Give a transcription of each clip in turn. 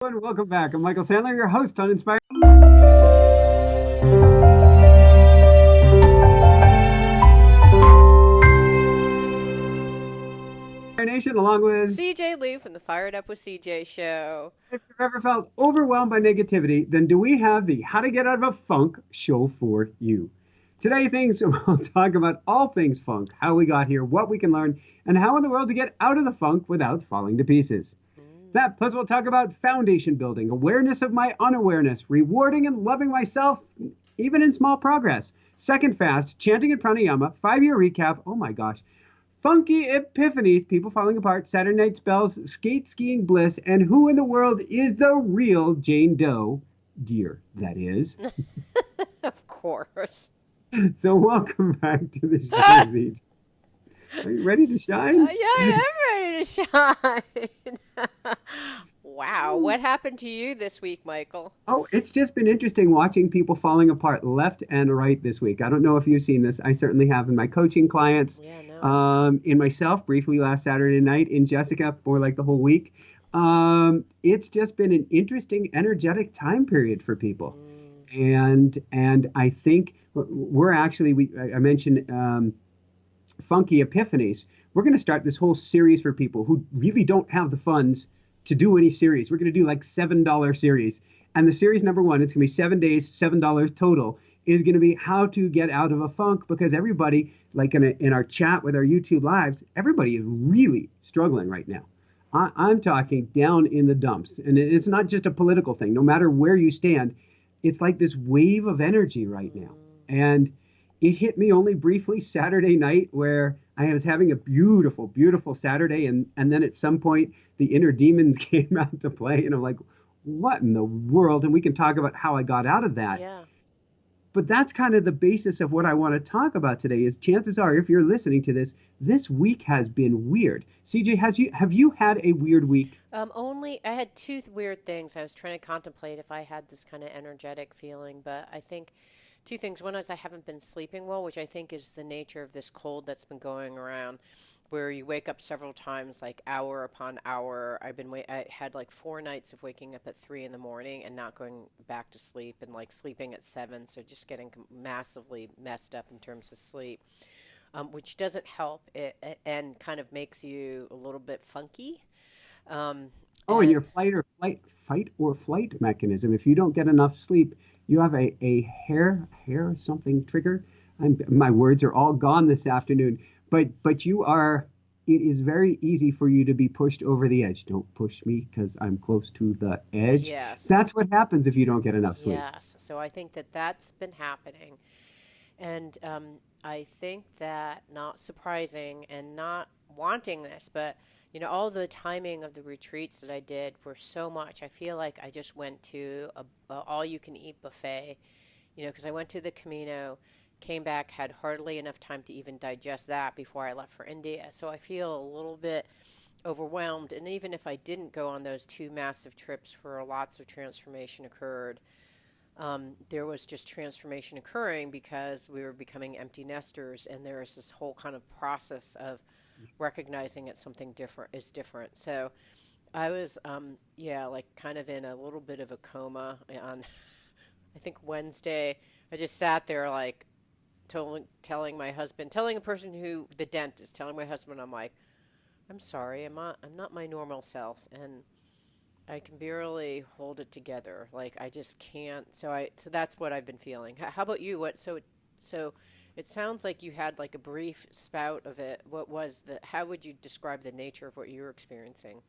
and welcome back. I'm Michael Sandler, your host on Inspired Nation, along with CJ Lou from the Fired Up with CJ show. if you've ever felt overwhelmed by negativity, then do we have the How to Get Out of a Funk show for you. Today, we'll talk about all things funk, how we got here, what we can learn, and how in the world to get out of the funk without falling to pieces. That, plus we'll talk about foundation building, awareness of my unawareness, rewarding and loving myself, even in small progress. Second fast, chanting and pranayama, 5-year recap, oh my gosh. Funky epiphanies, people falling apart, Saturday night spells, skate skiing bliss, and who in the world is the real Jane Doe? Dear, that is. Of course. So welcome back to the show, Z. Are you ready to shine? Yeah, I am ready to shine. Wow, what happened to you this week, Michael? Oh, it's just been interesting watching people falling apart left and right this week. I don't know if you've seen this. I certainly have in my coaching clients, Yeah, no. in myself briefly last Saturday night, in Jessica for like the whole week. It's just been an interesting, energetic time period for people. And I think we're actually, I mentioned funky epiphanies. We're going to start this whole series for people who really don't have the funds to do any series. We're going to do like $7 series. And the series number one, it's going to be 7 days, $7 total, is going to be how to get out of a funk, because everybody, like in our chat with our YouTube lives, everybody is really struggling right now. I'm talking down in the dumps. And it's not just a political thing. No matter where you stand, it's like this wave of energy right now. And it hit me only briefly Saturday night, where I was having a beautiful, beautiful Saturday. And then at some point, the inner demons came out to play. And I'm like, what in the world? And we can talk about how I got out of that. Yeah. But that's kind of the basis of what I want to talk about today. Is chances are, if you're listening to this week has been weird. CJ, have you had a weird week? Only I had two weird things. I was trying to contemplate if I had this kind of energetic feeling, but I think two things. One is I haven't been sleeping well, which I think is the nature of this cold that's been going around, where you wake up several times, like hour upon hour. I had like 4 nights of waking up at 3 in the morning and not going back to sleep, and like sleeping at 7, so just getting massively messed up in terms of sleep, which doesn't help and kind of makes you a little bit funky. Um, Oh, and and your fight or flight mechanism. If you don't get enough sleep, you have a hair something trigger. My words are all gone this afternoon. But you are. It is very easy for you to be pushed over the edge. Don't push me because I'm close to the edge. yes, That's what happens if you don't get enough sleep. yes. So I think that that's been happening. And I think that, not surprising and not wanting this, but all the timing of the retreats that I did were so much. I feel like I just went to a all-you-can-eat buffet, because I went to the Camino, came back, had hardly enough time to even digest that before I left for India. So I feel a little bit overwhelmed. And even if I didn't go on those 2 massive trips where lots of transformation occurred, there was just transformation occurring because we were becoming empty nesters, and there is this whole kind of process of recognizing that something different is different. So I was, yeah, like kind of in a little bit of a coma on, I think Wednesday. I just sat there like telling my husband, telling a person the dentist, telling my husband, I'm like, I'm sorry, I'm not my normal self, and I can barely hold it together. Like I just can't. So that's what I've been feeling. How about you? So it sounds like you had like a brief spout of it. What was how would you describe the nature of what you were experiencing?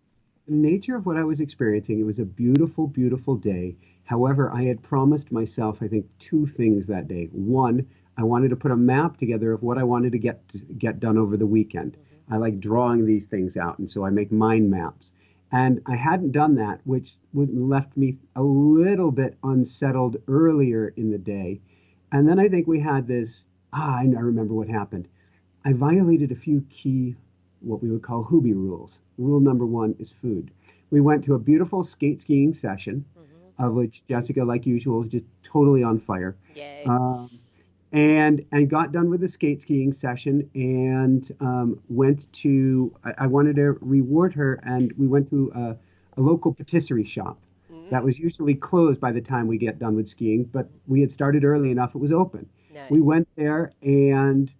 The nature of what I was experiencing, it was a beautiful, beautiful day. However, I had promised myself, I think, 2 things that day. One, I wanted to put a map together of what I wanted to get done over the weekend. I like drawing these things out, and so I make mind maps. And I hadn't done that, which left me a little bit unsettled earlier in the day. And then I think we had this, I remember what happened. I violated a few key, what we would call Hoobie rules. Rule number 1 is food. We went to a beautiful skate skiing session, Hmm. of which Jessica, like usual, is just totally on fire. Yay. Um, and got done with the skate skiing session, and went to. I wanted to reward her, and we went to a local patisserie shop. that was usually closed by the time we get done with skiing, but Mm. we had started early enough, it was open. We Nice. went there, and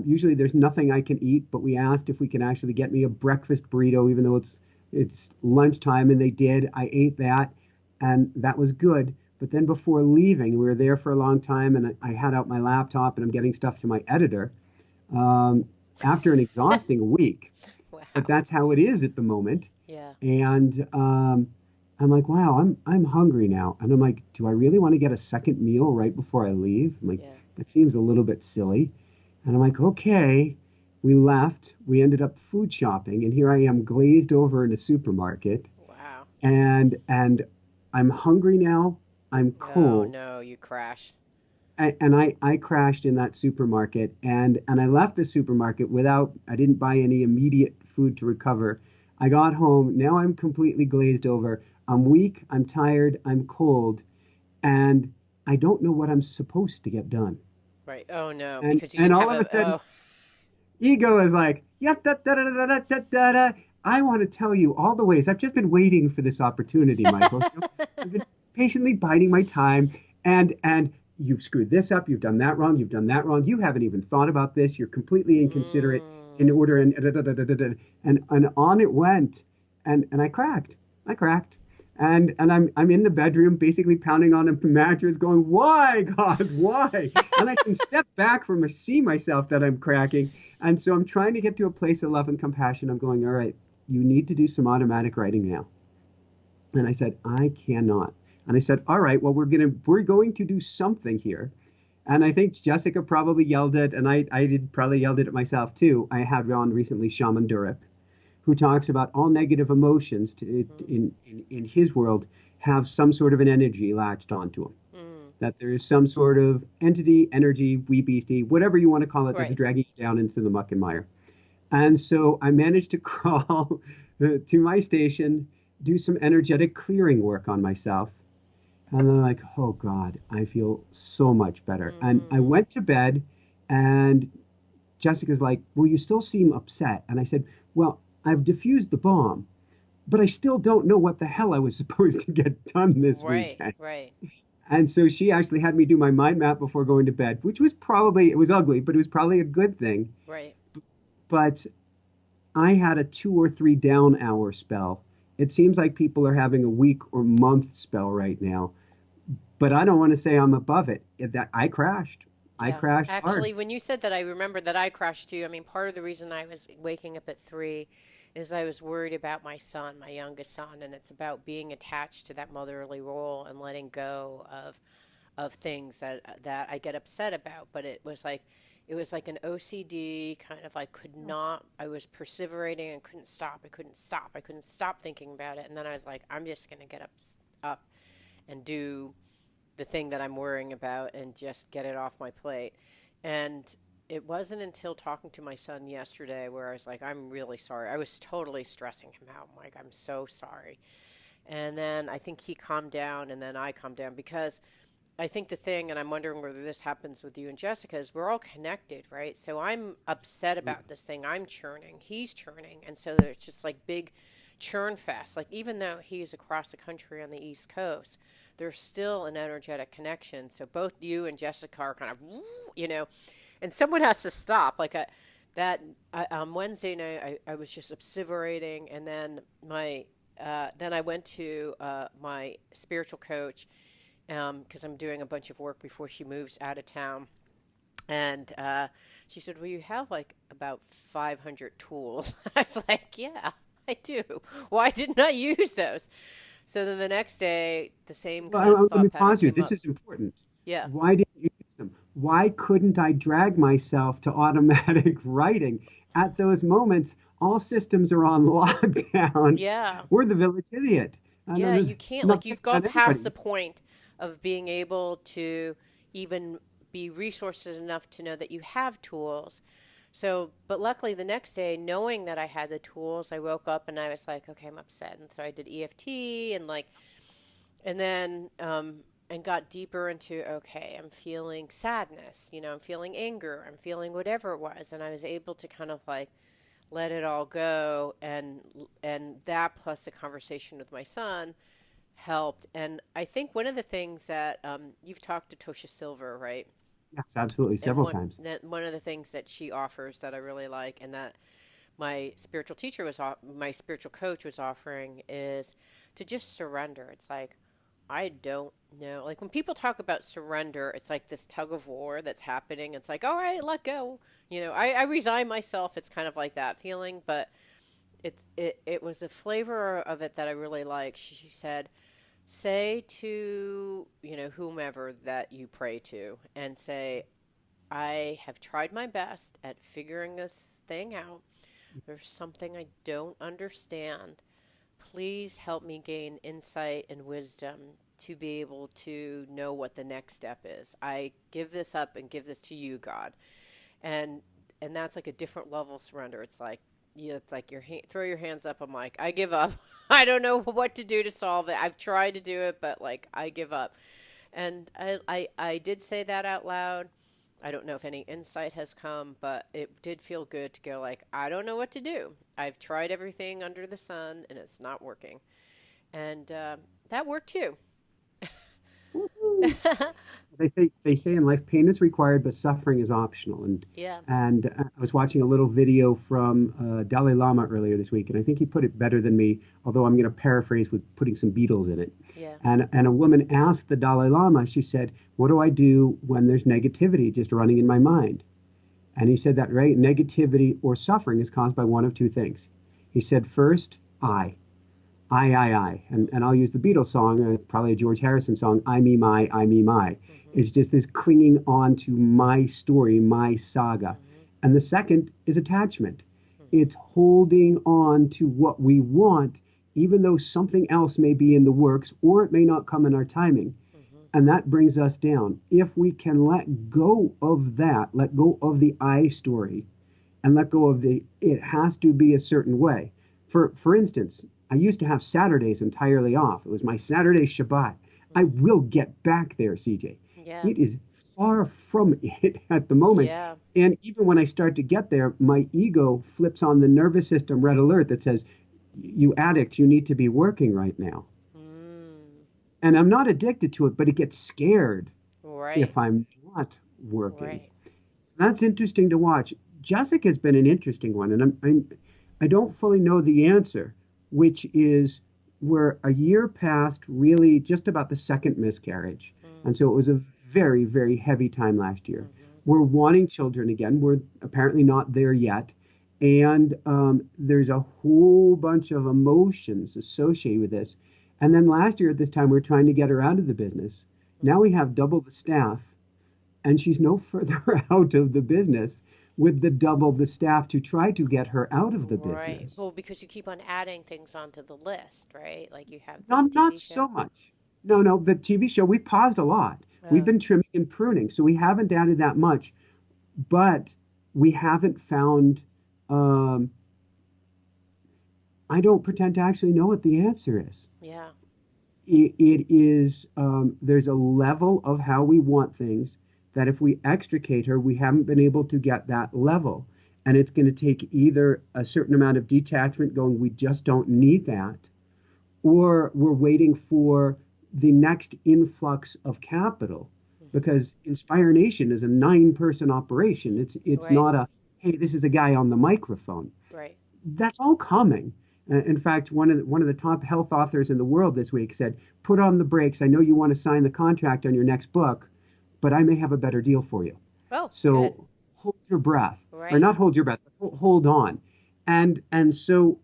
usually there's nothing I can eat, but we asked if we can actually get me a breakfast burrito, even though it's lunchtime, and they did. I ate that, and that was good. But then before leaving, we were there for a long time, and I had out my laptop, and I'm getting stuff to my editor. Um, After an exhausting week, but Wow. that's how it is at the moment. Yeah. And I'm like, wow, I'm hungry now. And I'm like, do I really want to get a second meal right before I leave? I'm like, Yeah. that seems a little bit silly. And I'm like, okay. We left. We ended up food shopping, and here I am, glazed over in a supermarket, Wow. and I'm hungry now. I'm Oh cold, no, you crashed. and I crashed in that supermarket, and I left the supermarket without, I didn't buy any immediate food to recover. I got home. Now I'm completely glazed over. I'm weak. I'm tired. I'm cold, and I don't know what I'm supposed to get done. Right. Oh no, And because you and didn't all have of a a. sudden, Oh. ego is like, yeah, da, da, da, da, da, da, da, da. I want to tell you all the ways. I've just been waiting for this opportunity, Michael. I've been patiently biding my time, and you've screwed this up. You've done that wrong. You've done that wrong. You haven't even thought about this. You're completely inconsiderate in Mm. order, and da, da, da, da, da, da. And on it went, and I cracked. I cracked. And I'm in the bedroom basically pounding on a mattress going, why, God, why? And I can step back from see myself that I'm cracking, and so I'm trying to get to a place of love and compassion. I'm going, all right, you need to do some automatic writing now. And I said, I cannot. And I said, all right, well, we're going to do something here. And I think Jessica probably yelled it, and I did probably yelled it at myself too. I had on recently Shaman Durek, who talks about all negative emotions Mm. in his world have some sort of an energy latched onto them. Mm. That there is some sort of entity, energy, wee beastie, whatever you want to call it, that's Right. dragging you down into the muck and mire. And so I managed to crawl to my station, do some energetic clearing work on myself. And then I'm like, oh God, I feel so much better. And I Mm. went to bed, and Jessica's like, well, you still seem upset. And I said, well, I've diffused the bomb, but I still don't know what the hell I was supposed to get done this Right. weekend. Right. And so she actually had me do my mind map before going to bed, which was probably, it was ugly, but it was probably a good thing. Right. But I had a 2 or 3 down hour spell. It seems like people are having a week or month spell right now, but I don't want to say I'm above it. That I crashed. I Yeah. crashed hard. Actually, when you said that, I remembered that I crashed too. I mean, part of the reason I was waking up at 3 is I was worried about my son, my youngest son, and it's about being attached to that motherly role and letting go of things that I get upset about. But it was like an OCD kind of like could not. I was perseverating and couldn't stop. I couldn't stop. I couldn't stop thinking about it. And then I was like, I'm just gonna get up and do the thing that I'm worrying about and just get it off my plate. And it wasn't until talking to my son yesterday where I was like, I'm really sorry. I was totally stressing him out. I'm like, I'm so sorry. And then I think he calmed down and then I calmed down because I think the thing, and I'm wondering whether this happens with you and Jessica, is we're all connected, right? So I'm upset about this thing. I'm churning. He's churning. And so there's just like big churn fest. Like even though he's across the country on the East Coast, there's still an energetic connection. So both you and Jessica are kind of, and someone has to stop. On Wednesday night, I was just asseverating. And then then I went to my spiritual coach because I'm doing a bunch of work before she moves out of town. And she said, well, you have like about 500 tools. I was like, yeah, I do. Why didn't I use those? So then the next day, the same Well, kind of let me thought pattern pause you. came This up. is important. Yeah. Why didn't you use them? Why couldn't I drag myself to automatic writing? At those moments, all systems are on lockdown. Yeah. We're the village idiot. Yeah. I'm You can't, not like, you've picking gone on past the anybody. point of being able to even be resources enough to know that you have tools. So, but luckily the next day, knowing that I had the tools, I woke up and I was like, okay, I'm upset. And so I did EFT and like, and then and got deeper into okay, I'm feeling sadness, I'm feeling anger, I'm feeling whatever it was, and I was able to kind of like let it all go, and that plus the conversation with my son helped. And I think one of the things that you've talked to Tosha Silver, right? Yes, absolutely, And several times. one of the things that she offers that I really like, and that my spiritual teacher my spiritual coach was offering, is to just surrender. It's like, I don't know. Like when people talk about surrender, it's like this tug of war that's happening. It's like, all right, let go. I resign myself. It's kind of like that feeling, but it was the flavor of it that I really like. She said, say to, whomever that you pray to, and say, I have tried my best at figuring this thing out. There's something I don't understand. Please help me gain insight and wisdom to be able to know what the next step is. I give this up and give this to you, God. And and that's like a different level of surrender. It's like, yeah, it's like throw your hands up. I'm like, I give up. I don't know what to do to solve it. I've tried to do it, but like I give up. And I did say that out loud. I don't know if any insight has come, but it did feel good to go like, I don't know what to do. I've tried everything under the sun and it's not working. And that worked too. Woo-hoo. They say in life pain is required, but suffering is optional. And Yeah. and I was watching a little video from Dalai Lama earlier this week, and I think he put it better than me. Although I'm going to paraphrase with putting some Beatles in it. Yeah. And a woman asked the Dalai Lama. She said, "What do I do when there's negativity just running in my mind?" And he said that right, negativity or suffering is caused by one of two things. He said, first, I. And I'll use the Beatles song, probably a George Harrison song, I, me, my, I, me, my. Mm-hmm. It's just this clinging on to my story, my saga. Mm-hmm. And the second is attachment. Mm-hmm. It's holding on to what we want, even though something else may be in the works or it may not come in our timing. Mm-hmm. And that brings us down. If we can let go of that, let go of the I story, and let go of the it has to be a certain way. For instance, I used to have Saturdays entirely off. It was my Saturday Shabbat. I Mm-hmm. will get back there, CJ. Yeah. It is far from it at the moment. Yeah. And even when I start to get there, my ego flips on the nervous system red alert that says, you addict, you need to be working right now. Mm. And I'm not addicted to it, but it gets scared Right. if I'm not working. Right. So that's interesting to watch. Jessica's been an interesting one, and I don't fully know the answer, which is we're a year past really just about the second miscarriage. Mm. And so it was a very, very heavy time last year. Mm-hmm. We're wanting children again. We're apparently not there yet. And there's a whole bunch of emotions associated with this. And then last year at this time, we were trying to get her out of the business. Now Mm-hmm. we have double the staff and she's no further out of the business with the double the staff to try to get her out of the Right. business. Well, because you keep on adding things onto the list, right? Like you have this Not TV so show. much. No, the TV show, we paused a lot. We've Oh. been trimming and pruning, so we haven't added that much, but we haven't found, um, I don't pretend to actually know what the answer is. Yeah. It is, there's a level of how we want things that if we extricate her, we haven't been able to get that level. And it's going to take either a certain amount of detachment going, we just don't need that, or we're waiting for the next influx of capital. Mm-hmm. Because Inspire Nation is a 9-person operation. It's Right. not a, hey, this is a guy on the microphone. Right. That's all coming. In fact, one of the top health authors in the world this week said, "Put on the brakes. I know you want to sign the contract on your next book, but I may have a better deal for you. Oh, good. So hold your breath, or Right. not hold your breath, but hold on." And so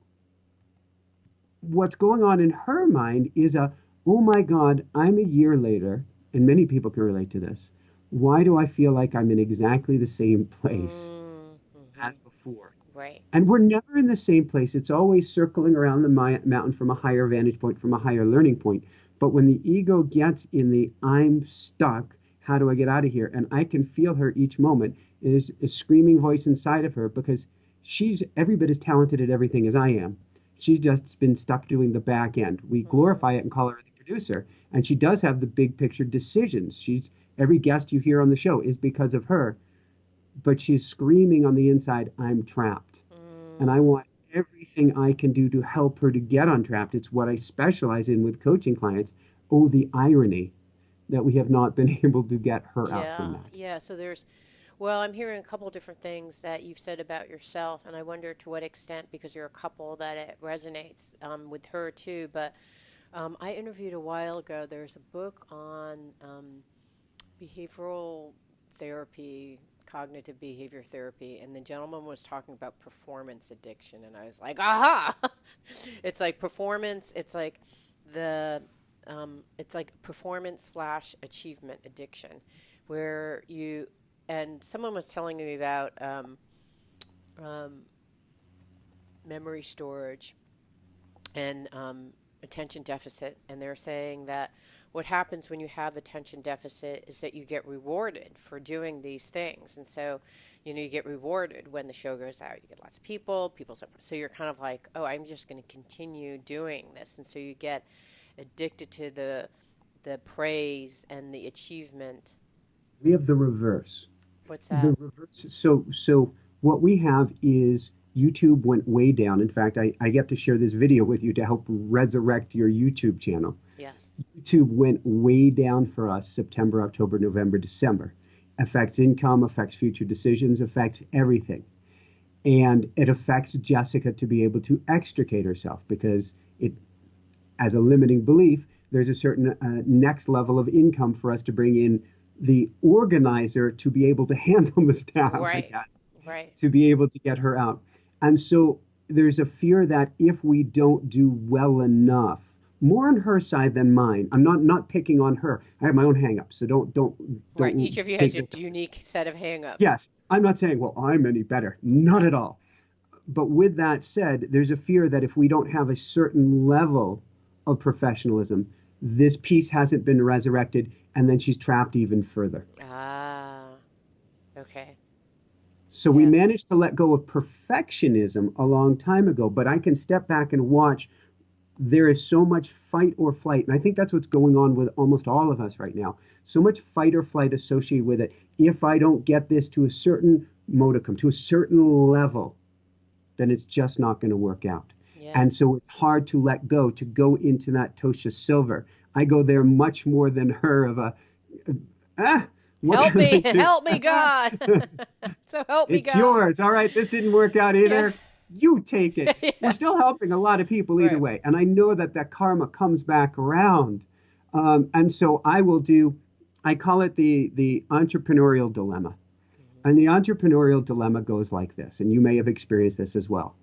what's going on in her mind is oh my God, I'm a year later, and many people can relate to this. Why do I feel like I'm in exactly the same place Mm-hmm. as before? Right. And we're never in the same place. It's always circling around the mountain from a higher vantage point, from a higher learning point. But when the ego gets in the I'm stuck, how do I get out of here? And I can feel her each moment is a screaming voice inside of her because she's every bit as talented at everything as I am. She's just been stuck doing the back end. We glorify it Mm. and call her the producer. And she does have the big picture decisions. She's every guest you hear on the show is because of her, but she's screaming on the inside, I'm trapped and I Mm. want everything anything I can do to help her to get untrapped. It's what I specialize in with coaching clients. Oh, the irony that we have not been able to get her out from Yeah, that. yeah. So well, I'm hearing a couple different things that you've said about yourself, and I wonder to what extent, because you're a couple, that it resonates with her too. But I interviewed a while ago. There's a book on behavioral therapy, cognitive behavior therapy, and the gentleman was talking about performance addiction, and I was like, aha! It's like performance. It's like performance slash achievement addiction, where you and someone was telling me about um, memory storage and attention deficit, and they're saying that what happens when you have attention deficit is that you get rewarded for doing these things, and so you get rewarded when the show goes out. You get lots of people, so you're kind of like, oh, I'm just going to continue doing this, and so you get addicted to the praise and the achievement. We have the reverse. What's The that? reverse. So what we have is YouTube went way down. In fact, I get to share this video with you to help resurrect your YouTube channel. Yes. YouTube went way down for us September, October, November, December. Affects income, affects future decisions, affects everything. And it affects Jessica to be able to extricate herself because it, as a limiting belief, there's a certain next level of income for us to bring in the organizer to be able to handle the staff, I Right. guess, Right. to be able to get her out. And so there's a fear that if we don't do well enough, more on her side than mine. I'm not picking on her. I have my own hangups, so Right. don't Each of you has take your this. unique set of hangups. Yes, I'm not saying, well, I'm any better. Not at all. But with that said, there's a fear that if we don't have a certain level of professionalism, this piece hasn't been resurrected, and then she's trapped even further. Ah, okay. So we Yeah. managed to let go of perfectionism a long time ago, but I can step back and watch. There is so much fight or flight, and I think that's what's going on with almost all of us right now. So much fight or flight associated with it. If I don't get this to a certain modicum, to a certain level, then it's just not going to work out. Yeah. And so it's hard to let go, to go into that Tosha Silver. I go there much more than her of a, ah, what Help can me, I do? help me, God. So help me, It's God. yours. All right, this didn't work out Yeah. either. You take it. We're Yeah. still helping a lot of people either Right. way. And I know that that karma comes back around. And so I will do, I call it the entrepreneurial dilemma. Mhm. And the entrepreneurial dilemma goes like this, and you may have experienced this as well.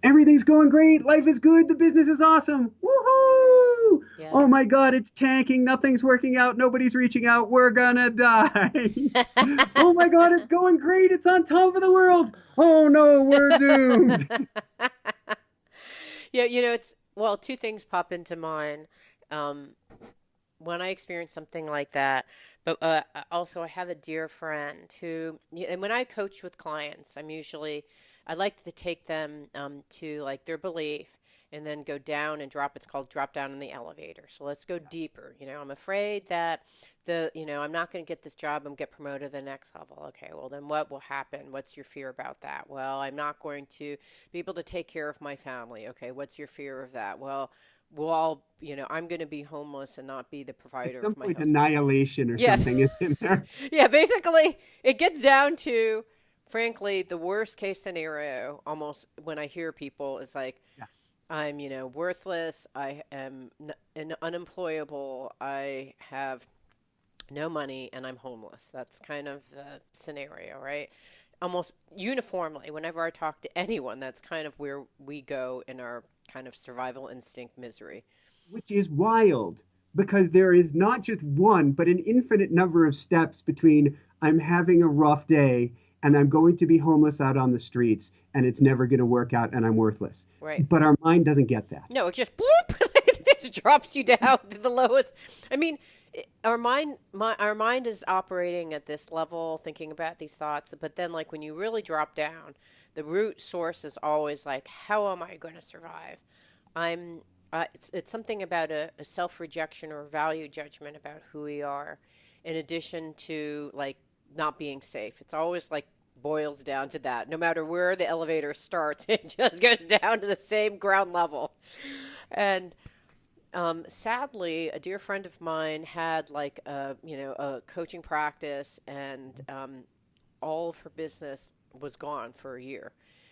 Everything's going great. Life is good. The business is awesome. Woohoo! Yeah. Oh my God, it's tanking. Nothing's working out. Nobody's reaching out. We're gonna die. Oh my God, it's going great. It's on top of the world. Oh no, we're doomed. Yeah, well, two things pop into mind. Um, when I experience something like that, but also I have a dear friend who, and when I coach with clients, I like to take them to like their belief and then go down and drop. It's called drop down in the elevator. So let's go deeper. I'm afraid that I'm not going to get this job and get promoted to the next level. Okay, well then what will happen? What's your fear about that? Well, I'm not going to be able to take care of my family. Okay, what's your fear of that? Well, I'm going to be homeless and not be the At provider some of my point, house. annihilation or Yes. something is in there. Yeah, basically, it gets down to, frankly, the worst case scenario almost when I hear people is like, Yeah. I'm, worthless. I am unemployable. I have no money and I'm homeless. That's kind of the scenario, right? Almost uniformly, whenever I talk to anyone, that's kind of where we go in our kind of survival instinct misery. Which is wild because there is not just one, but an infinite number of steps between I'm having a rough day and I'm going to be homeless out on the streets and it's never going to work out and I'm worthless. Right. But our mind doesn't get that. No, it just bloop, this drops you down to the lowest. I mean, our mind is operating at this level, thinking about these thoughts. But then, like when you really drop down, the root source is always like, how am I going to survive? I'm. It's something about a self rejection or value judgment about who we are, in addition to like not being safe. It's always like boils down to that. No matter where the elevator starts, it just goes down to the same ground level. And sadly, a dear friend of mine had like a coaching practice, and all of her business was gone for a year.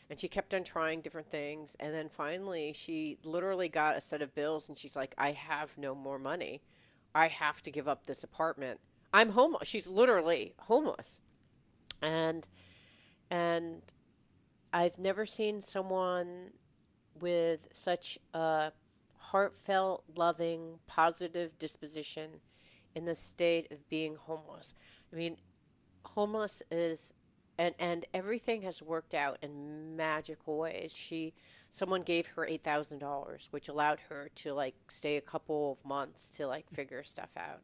And she kept on trying different things. And then finally, she literally got a set of bills and she's like, I have no more money. I have to give up this apartment. I'm homeless. She's literally homeless. And and I've never seen someone with such a heartfelt, loving, positive disposition in the state of being homeless. I mean, homeless is and everything has worked out in magical ways. Someone gave her $8,000, which allowed her to like stay a couple of months to like figure stuff out.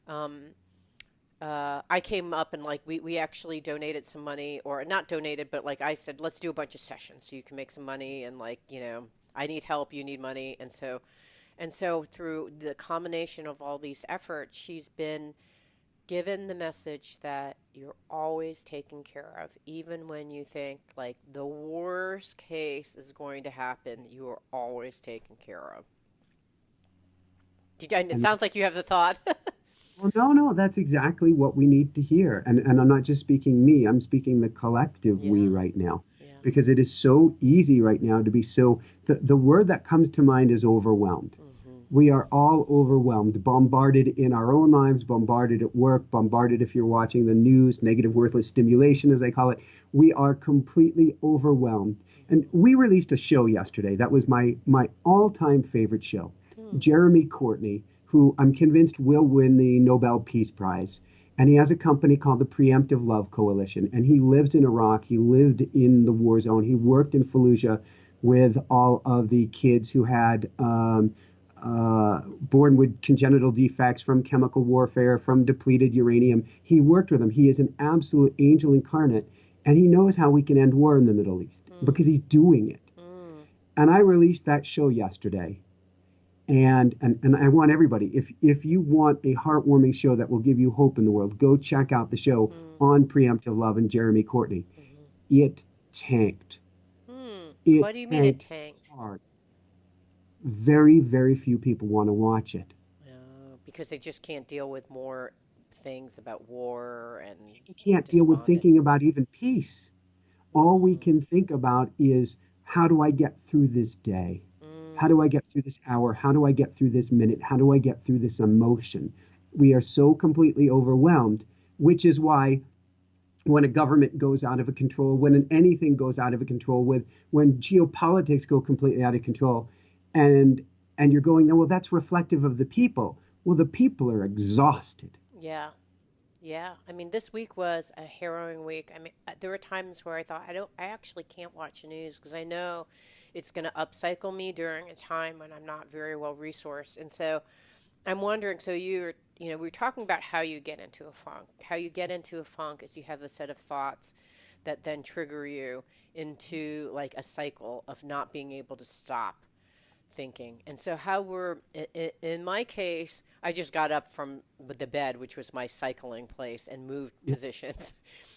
Um, I came up and like we actually donated some money, or not donated, but like I said, let's do a bunch of sessions so you can make some money, and like, I need help, you need money. And so through the combination of all these efforts, she's been given the message that you're always taken care of, even when you think like the worst case is going to happen, you are always taken care of. It And sounds like you have the thought. well, no, no, that's exactly what we need to hear. And I'm not just speaking me, I'm speaking the collective we Yeah, right now. yeah. Because it is so easy right now to be so, the word that comes to mind is overwhelmed. Hmm. We are all overwhelmed, bombarded in our own lives, bombarded at work, bombarded if you're watching the news, negative, worthless stimulation, as they call it. We are completely overwhelmed. And we released a show yesterday that was my all-time favorite show. Hmm. Jeremy Courtney, who I'm convinced will win the Nobel Peace Prize. And he has a company called the Preemptive Love Coalition. And he lives in Iraq. He lived in the war zone. He worked in Fallujah with all of the kids who had born with congenital defects from chemical warfare, from depleted uranium. He worked with them. He is an absolute angel incarnate. And he knows how we can end war in the Middle East Hmm. because he's doing it. Hmm. And I released that show yesterday. And I want everybody, if you want a heartwarming show that will give you hope in the world, go check out the show Hmm. on preemptive love and Jeremy Courtney. Hmm. It tanked. What It do you mean it tanked tanked? hard. Very, very few people want to watch it. Because they just can't deal with more things about war and People can't deal with despondent. thinking about even peace. All we Mm. can think about is, how do I get through this day? How do Mm. I get through this hour? How do I get through this minute? How do I get through this emotion? We are so completely overwhelmed, which is why when a government goes out of control, when anything goes out of control, when geopolitics go completely out of control, and and you're going, well, that's reflective of the people. Well, the people are exhausted. Yeah. Yeah. I mean, this week was a harrowing week. I mean, there were times where I thought, I actually can't watch the news because I know it's going to upcycle me during a time when I'm not very well resourced. And so I'm wondering, so we were talking about how you get into a funk. How you get into a funk is you have a set of thoughts that then trigger you into like a cycle of not being able to stop thinking. And so, how in my case, I just got up from the bed, which was my cycling place, and moved positions,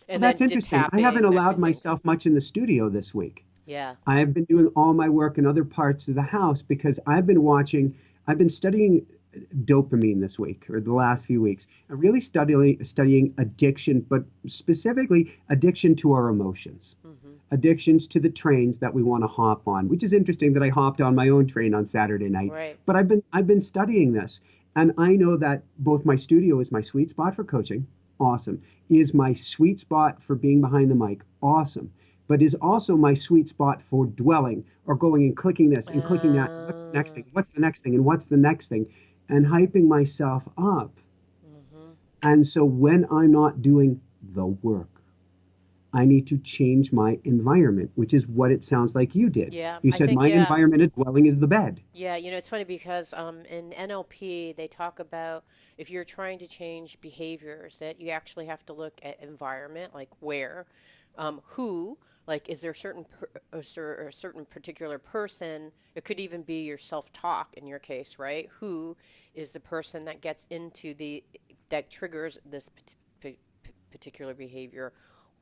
Well, and that's then did interesting. I haven't tapping, that kind allowed of things. myself much in the studio this week. Yeah. I've been doing all my work in other parts of the house because I've been studying dopamine this week or the Hmm. last few weeks. I'm really studying addiction, but specifically addiction to our emotions, Hmm. addictions to the trains that we want to hop on, which is interesting that I hopped on my own train on Saturday night. Right. But I've been studying this, and I know that both my studio is my sweet spot for coaching, awesome, is my sweet spot for being behind the mic, awesome, but is also my sweet spot for dwelling or going and clicking this and clicking that. What's the next Uh, thing? What's the next thing? And what's the next thing? And hyping myself up. hmm. And so when I'm not doing the work, I need to change my environment, which is what it sounds like you did. Yeah, You I said think, my yeah. environment of dwelling is the bed. Yeah, it's funny because in NLP they talk about if you're trying to change behaviors that you actually have to look at environment, like where, who, like is there a certain particular person? It could even be your self-talk in your case, right? Who is the person that gets into that triggers this particular behavior?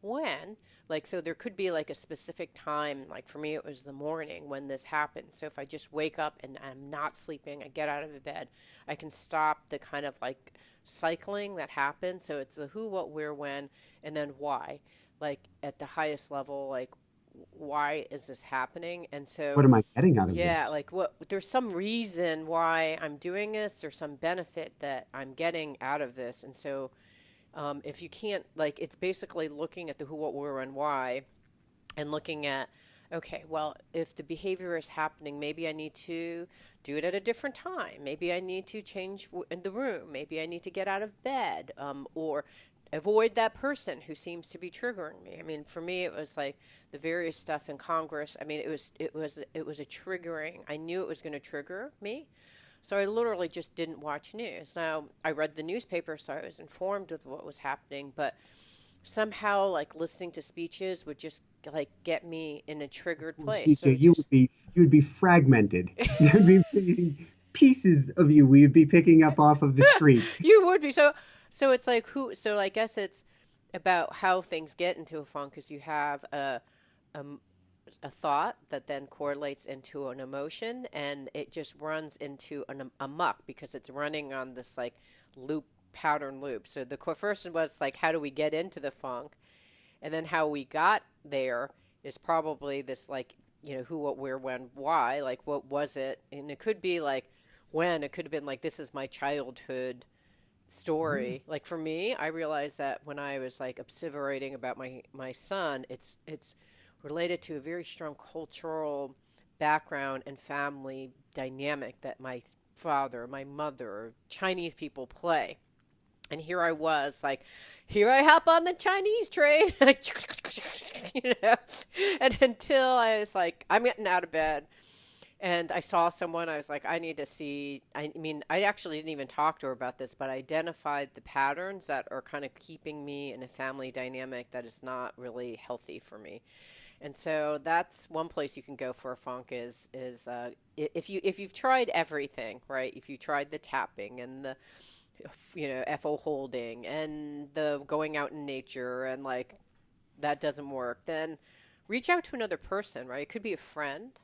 when. Like, so there could be like a specific time, like for me, it was the morning when this happened. So if I just wake up and I'm not sleeping, I get out of the bed, I can stop the kind of like cycling that happens. So it's the who, what, where, when, and then why. Like at the highest level, like why is this happening? And What so, am I getting out of yeah, this? like what, there's some reason why I'm doing this or some benefit that I'm getting out of this. And so, if you can't, like, it's basically looking at the who, what, where, and why, and looking at, okay, well, if the behavior is happening, maybe I need to do it at a different time. Maybe I need to change in the room. Maybe I need to get out of bed, or avoid that person who seems to be triggering me. I mean, for me, it was like the various stuff in Congress. I mean, it was a triggering. I knew it was going to trigger me. So I literally just didn't watch news. Now, I read the newspaper, so I was informed with what was happening, but somehow like listening to speeches would just like get me in a triggered Well, place. CJ, So just you would be fragmented. There'd be pieces of you we would be picking up off of the street. you would be so it's like who so I guess it's about how things get into a funk because you have a a thought that then correlates into an emotion and it just runs into a muck because it's running on this like loop pattern loop. So the first one was like how do we get into the funk, and then how we got there is probably this like who, what, where, when, why, like what was it. And it could be like when it could have been like this is my childhood Mhm. story. Like for me, I realized that when I was like obseverating about my son, it's related to a very strong cultural background and family dynamic that my father, my mother, Chinese people play. And here I was, like, here I hop on the Chinese train, you know. And until I was like, I'm getting out of bed, and I saw someone, I was like, I need to see. I mean, I actually didn't even talk to her about this, but I identified the patterns that are kind of keeping me in a family dynamic that is not really healthy for me. And so that's one place you can go for a funk is if you've tried everything, right? If you tried the tapping and the FO holding and the going out in nature and like that doesn't work, then reach out to another person, right? It could be a friend.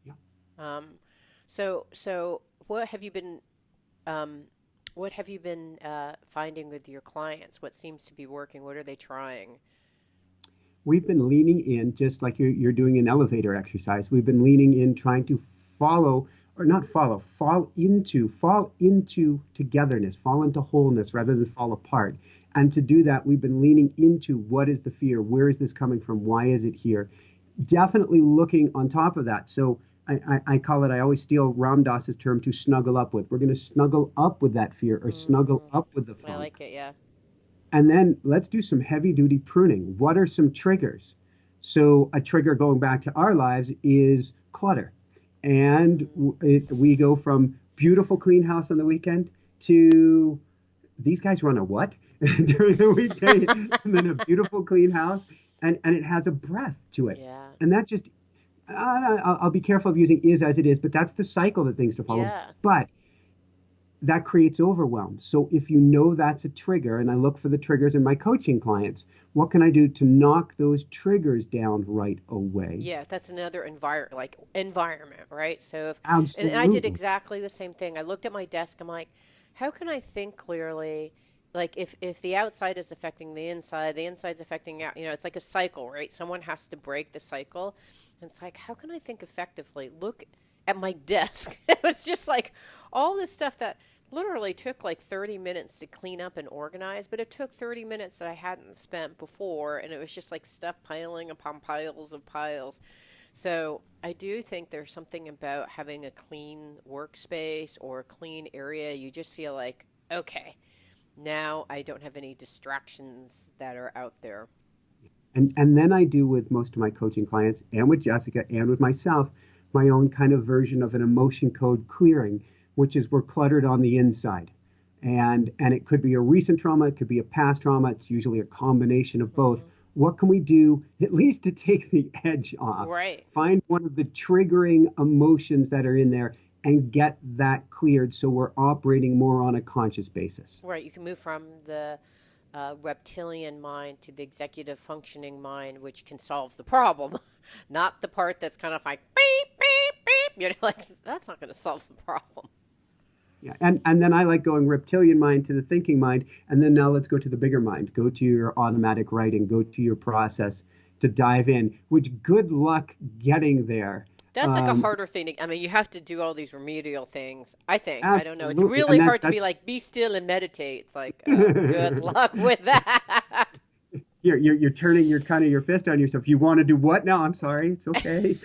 Yeah. Um, so um, what have you been finding with your clients? What seems to be working? What are they trying? We've been leaning in, just like you're doing an elevator exercise. We've been leaning in, trying to follow, or not follow, fall into togetherness, fall into wholeness rather than fall apart. And to do that, we've been leaning into what is the fear? Where is this coming from? Why is it here? Definitely looking on top of that. So I call it, I always steal Ram Dass's term to snuggle up with. We're going to snuggle up with that fear or snuggle Mm, up with the I funk. like it. Yeah. And then let's do some heavy duty pruning. What are some triggers? So, a trigger going back to our lives is clutter. And Mm, we go from beautiful clean house on the weekend to these guys run a what during the weekday, and then a beautiful clean house, and it has a breath to it. yeah. And that just, I'll be careful of using is as it is, but that's the cycle that things to follow. Yeah. But that creates overwhelm. So if you know that's a trigger, and I look for the triggers in my coaching clients, what can I do to knock those triggers down right away? Yeah, that's another environment, right? So if and I did Absolutely. exactly the same thing. I looked at my desk. I'm like, how can I think clearly? Like if the outside is affecting the inside's affecting out. It's like a cycle, right? Someone has to break the cycle. And it's like, how can I think effectively? Look at my desk. It was just like all this stuff that literally took like 30 minutes to clean up and organize, but it took 30 minutes that I hadn't spent before, and it was just like stuff piling upon piles of piles. So I do think there's something about having a clean workspace or a clean area. You just feel like, okay, now I don't have any distractions that are out there. And then I do with most of my coaching clients and with Jessica and with myself my own kind of version of an emotion code clearing, which is we're cluttered on the inside. And it could be a recent trauma, it could be a past trauma, it's usually a combination of both. Hmm. What can we do at least to take the edge off? Right. Find one of the triggering emotions that are in there and get that cleared so we're operating more on a conscious basis. Right. You can move from the reptilian mind to the executive functioning mind, which can solve the problem, not the part that's kind of like beep, beep, beep. You know, like that's not going to solve the problem. Yeah, and then I like going reptilian mind to the thinking mind, and then now let's go to the bigger mind. Go to your automatic writing. Go to your process to dive in. Which good luck getting there. That's like a Um, harder thing. I mean, you have to do all these remedial things. I think. I don't know. It's Absolutely, really and hard to be that's like, be still and meditate. It's like, good luck with that. you're turning your kind of your fist on yourself. You want to do what now? I'm sorry. It's okay.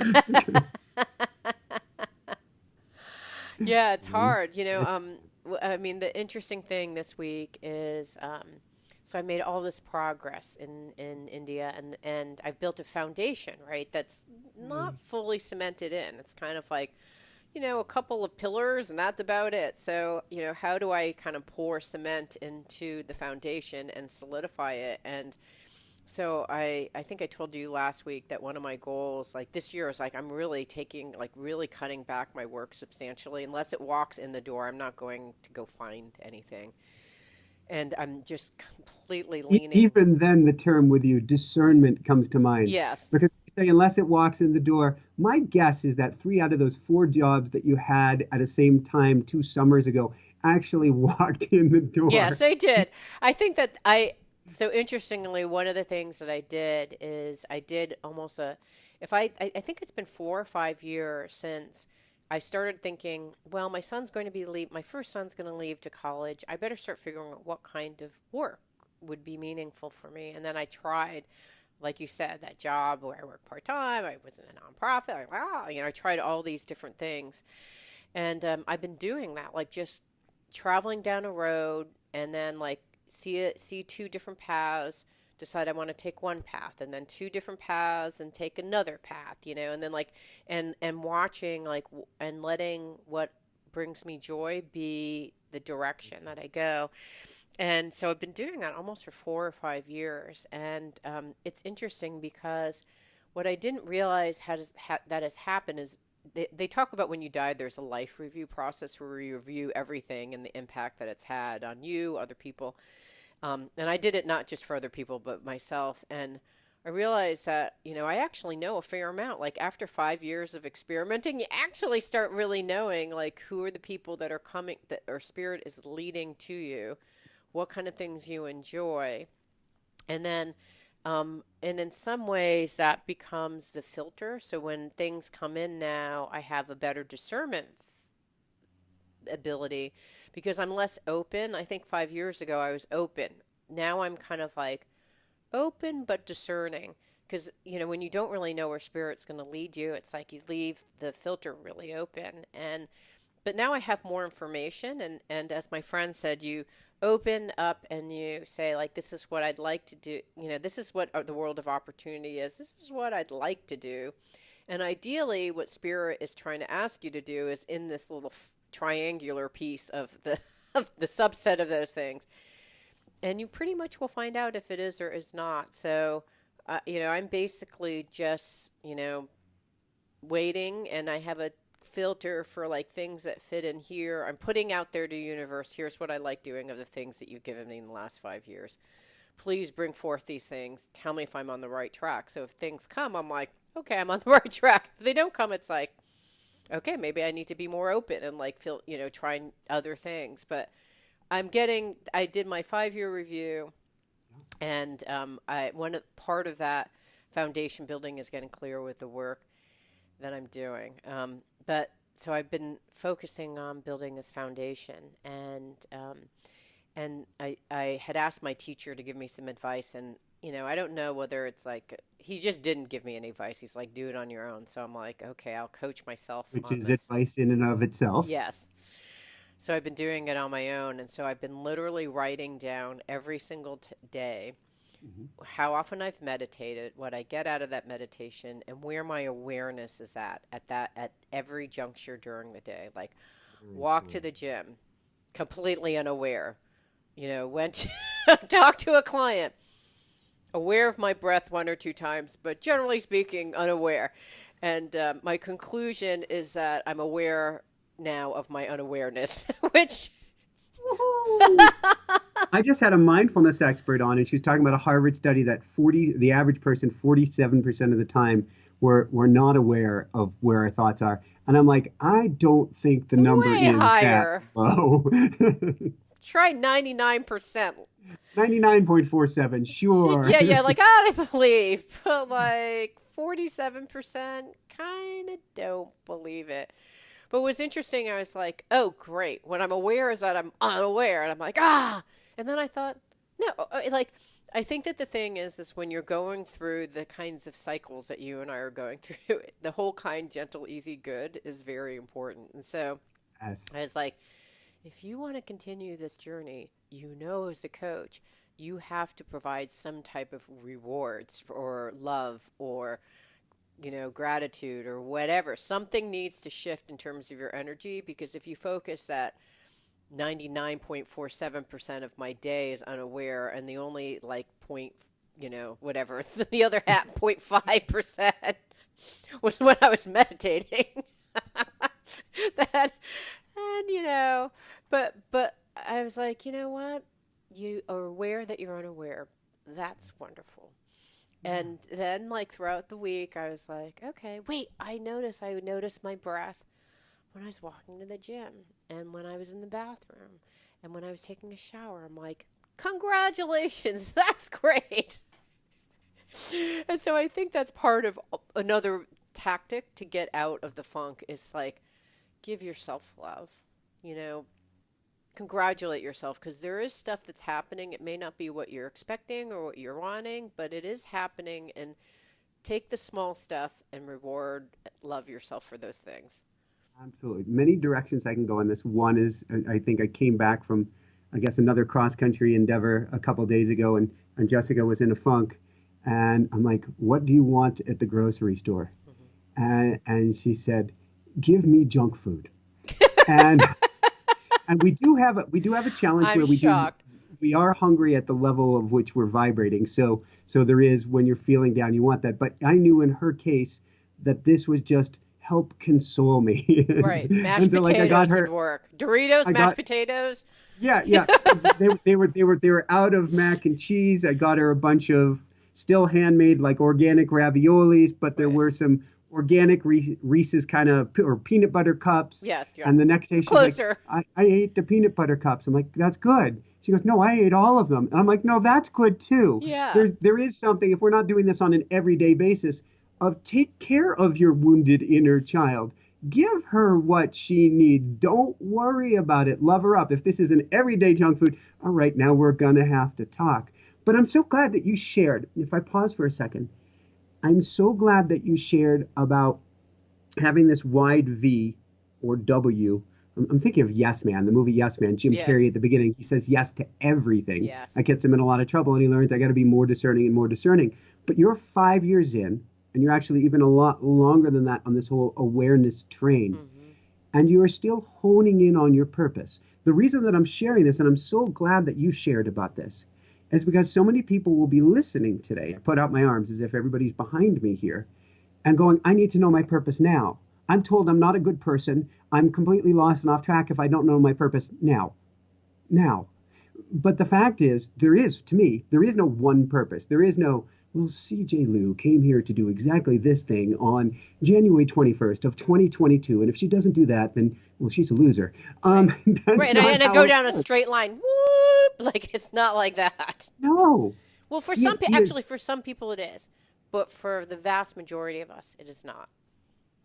Yeah, it's hard. I mean, the interesting thing this week is, so I made all this progress in India, and I've built a foundation, right? That's not fully cemented in. It's kind of like, a couple of pillars, and that's about it. So, how do I kind of pour cement into the foundation and solidify it? And so I think I told you last week that one of my goals, like this year, is like I'm really taking, like really cutting back my work substantially. Unless it walks in the door, I'm not going to go find anything. And I'm just completely leaning. Even then, the term with you, discernment, comes to mind. Yes. Because you say, unless it walks in the door, my guess is that 3 out of those 4 jobs that you had at the same time 2 summers ago actually walked in the door. Yes, I did. I think that so interestingly, one of the things that I did is I did almost I think it's been 4 or 5 years since I started thinking, well, my first son's going to leave to college. I better start figuring out what kind of work would be meaningful for me. And then I tried, like you said, that job where I worked part-time. I was in a nonprofit. I tried all these different things. And I've been doing that, like just traveling down a road and then like see 2 different paths, decide I want to take one path, and then 2 different paths and take another path, and then like and watching like and letting what brings me joy be the direction that I go. And so I've been doing that almost for 4 or 5 years, and it's interesting because what I didn't realize that has happened is they talk about when you die, there's a life review process where you review everything and the impact that it's had on you, other people. And I did it not just for other people, but myself. And I realized that, I actually know a fair amount. Like after 5 years of experimenting, you actually start really knowing like who are the people that are coming, that or spirit is leading to you, what kind of things you enjoy. And then and in some ways that becomes the filter. So when things come in now, I have a better discernment ability because I'm less open. I think 5 years ago I was open. Now I'm kind of like open but discerning because, when you don't really know where spirit's going to lead you, it's like you leave the filter really open. But now I have more information, and as my friend said, you open up and you say, like, this is what I'd like to do. This is what the world of opportunity is. This is what I'd like to do. And ideally, what spirit is trying to ask you to do is in this little triangular piece of the subset of those things. And you pretty much will find out if it is or is not. So, I'm basically just, waiting, and I have a filter for like things that fit in here. I'm putting out there to the universe, here's what I like doing of the things that you've given me in the last 5 years. Please bring forth these things. Tell me if I'm on the right track. So if things come, I'm like, okay, I'm on the right track. If they don't come, it's like, okay, maybe I need to be more open and like feel, trying other things. But I did my 5-year review, and part of that foundation building is getting clear with the work that I'm doing. But so I've been focusing on building this foundation, and I had asked my teacher to give me some advice, and I don't know whether it's like he just didn't give me any advice. He's like, do it on your own. So I'm like, okay, I'll coach myself Which on is this. advice in and of itself. Yes. So I've been doing it on my own, and so I've been literally writing down every single day how often I've meditated, what I get out of that meditation, and where my awareness is at every juncture during the day. Like walk to the gym, completely unaware. Went to talk to a client, aware of my breath 1 or 2 times, but generally speaking, unaware. And my conclusion is that I'm aware now of my unawareness, which I just had a mindfulness expert on, and she was talking about a Harvard study that the average person, 47% of the time, were not aware of where our thoughts are. And I'm like, I don't think the number Way is that higher. low. Try 99%. 99.47, sure. Yeah, yeah, like I don't believe, but like 47% kind of don't believe it. But what's interesting, I was like, oh, great. What I'm aware is that I'm unaware. And I'm like, ah. And then I thought, no, like, I think that the thing is when you're going through the kinds of cycles that you and I are going through, the whole kind, gentle, easy, good is very important. And so Yes, I was like, if you want to continue this journey, as a coach, you have to provide some type of rewards or love or gratitude or whatever. Something needs to shift in terms of your energy because if you focus at 99.47% of my day is unaware and the only like point, whatever, the other half 0.5% was when I was meditating. that, and but I was like, you know what? You are aware that you're unaware. That's wonderful. And then, like, throughout the week, I was like, okay, wait, I noticed my breath when I was walking to the gym and when I was in the bathroom and when I was taking a shower. I'm like, congratulations, that's great. And so I think that's part of another tactic to get out of the funk is like, give yourself love, you know, congratulate yourself because there is stuff that's happening. It may not be what you're expecting or what you're wanting, but it is happening. And take the small stuff and love yourself for those things. absolutely. Many directions I can go in this. One is, I think I came back from, I guess, another cross country endeavor a couple of days ago, and Jessica was in a funk. And I'm like, what do you want at the grocery store? Mm-hmm. And she said, give me junk food. And and we do have a challenge I'm where shocked. we are hungry at the level of which we're vibrating. So there is when you're feeling down, you want that. But I knew in her case that this was just help console me. Right. Mashed And so like potatoes would work. Doritos, I mashed got potatoes. yeah, yeah. They were out of mac and cheese. I got her a bunch of still handmade like organic raviolis, but there Right. were some organic Reese's kind of or peanut butter cups. Yes, yeah. And the next day It's she's like, closer. I ate the peanut butter cups. I'm like, that's good. She goes, no, I ate all of them. And I'm like, no, that's good too. Yeah. There is something, if we're not doing this on an everyday basis, of take care of your wounded inner child. Give her what she needs. Don't worry about it. Love her up. If this is an everyday junk food, all right, now we're going to have to talk. But I'm so glad that you shared. If I pause for a second, I'm so glad that you shared about having this wide V or W. I'm thinking of Yes Man, the movie Yes Man. Jim Yeah. Carrey at the beginning, he says yes to everything. Yes. That gets him in a lot of trouble, and he learns I got to be more discerning and more discerning. But you're 5 years in, and you're actually even a lot longer than that on this whole awareness train, Mm-hmm. and you are still honing in on your purpose. The reason that I'm sharing this, and I'm so glad that you shared about this, is because so many people will be listening today. I put out my arms as if everybody's behind me here and going, I need to know my purpose now. I'm told I'm not a good person. I'm completely lost and off track if I don't know my purpose now. Now. But the fact is, to me, there is no one purpose. There is no, well, CJ Liu came here to do exactly this thing on January 21st of 2022. And if she doesn't do that, then, well, she's a loser. Right. Right. That's not And I how go it down a works. straight line. Whoop. Like it's not like that. No. Well, He is, actually, for some people it is, but for the vast majority of us, it is not.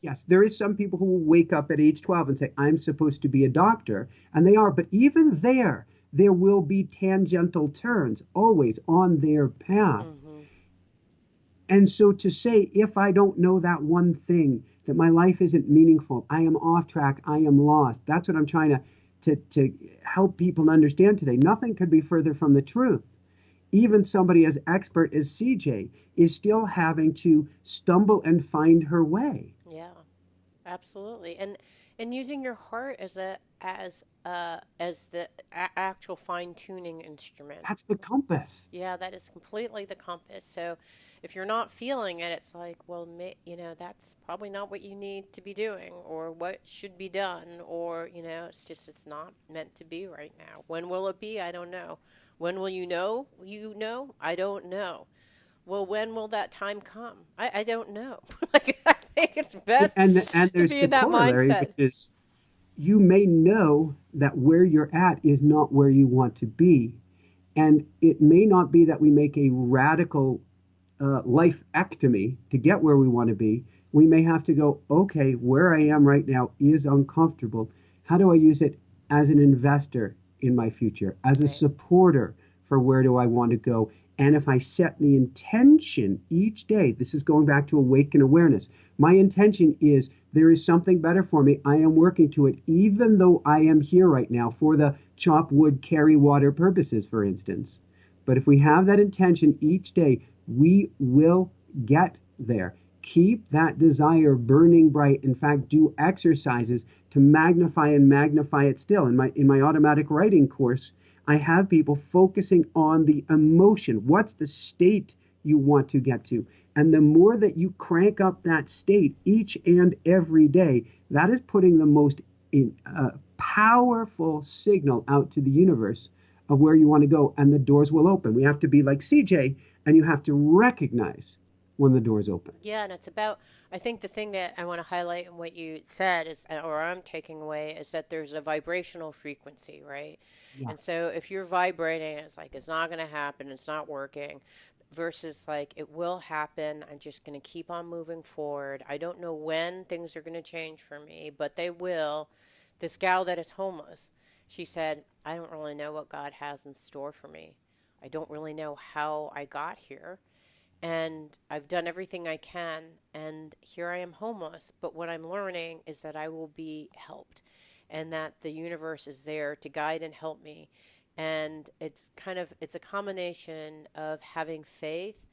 yes, there is some people who will wake up at age 12 and say, I'm supposed to be a doctor. And they are. But even there will be tangential turns always on their path. Mm-hmm. And so to say, if I don't know that one thing, that my life isn't meaningful, I am off track, I am lost. That's what I'm trying to help people understand today. Nothing could be further from the truth. Even somebody as expert as CJ is still having to stumble and find her way. Yeah, absolutely. And And using your heart as the actual fine tuning instrument. That's the compass. Yeah, that is completely the compass. So if you're not feeling it, it's like, well, that's probably not what you need to be doing or what should be done. Or, it's just, it's not meant to be right now. When will it be? I don't know. When will you know? You know? I don't know. Well, when will that time come? I don't know. Like, I think it's best And to there's be the in that corollary, which mindset. is you may know that where you're at is not where you want to be. And it may not be that we make a radical life-ectomy to get where we want to be. We may have to go, okay, where I am right now is uncomfortable. How do I use it as an investor in my future, as a Right. supporter for where do I want to go? And if I set the intention each day, this is going back to awaken awareness. My intention is there is something better for me. I am working to it, even though I am here right now for the chop wood, carry water purposes, for instance. But if we have that intention each day, we will get there. Keep that desire burning bright. In fact, do exercises to magnify and magnify it still. In my automatic writing course, I have people focusing on the emotion. What's the state you want to get to? And the more that you crank up that state each and every day, that is putting the most powerful signal out to the universe of where you want to go, and the doors will open. We have to be like CJ, and you have to recognize when the doors open. Yeah, and it's about, I think the thing that I want to highlight in what you said is, or I'm taking away, is that there's a vibrational frequency, right? Yeah. And so if you're vibrating, it's like, it's not going to happen, it's not working, versus like, it will happen, I'm just going to keep on moving forward. I don't know when things are going to change for me, but they will. This gal that is homeless, she said, I don't really know what God has in store for me. I don't really know how I got here, and I've done everything I can, and here I am homeless. But what I'm learning is that I will be helped, and that the universe is there to guide and help me. And it's a combination of having faith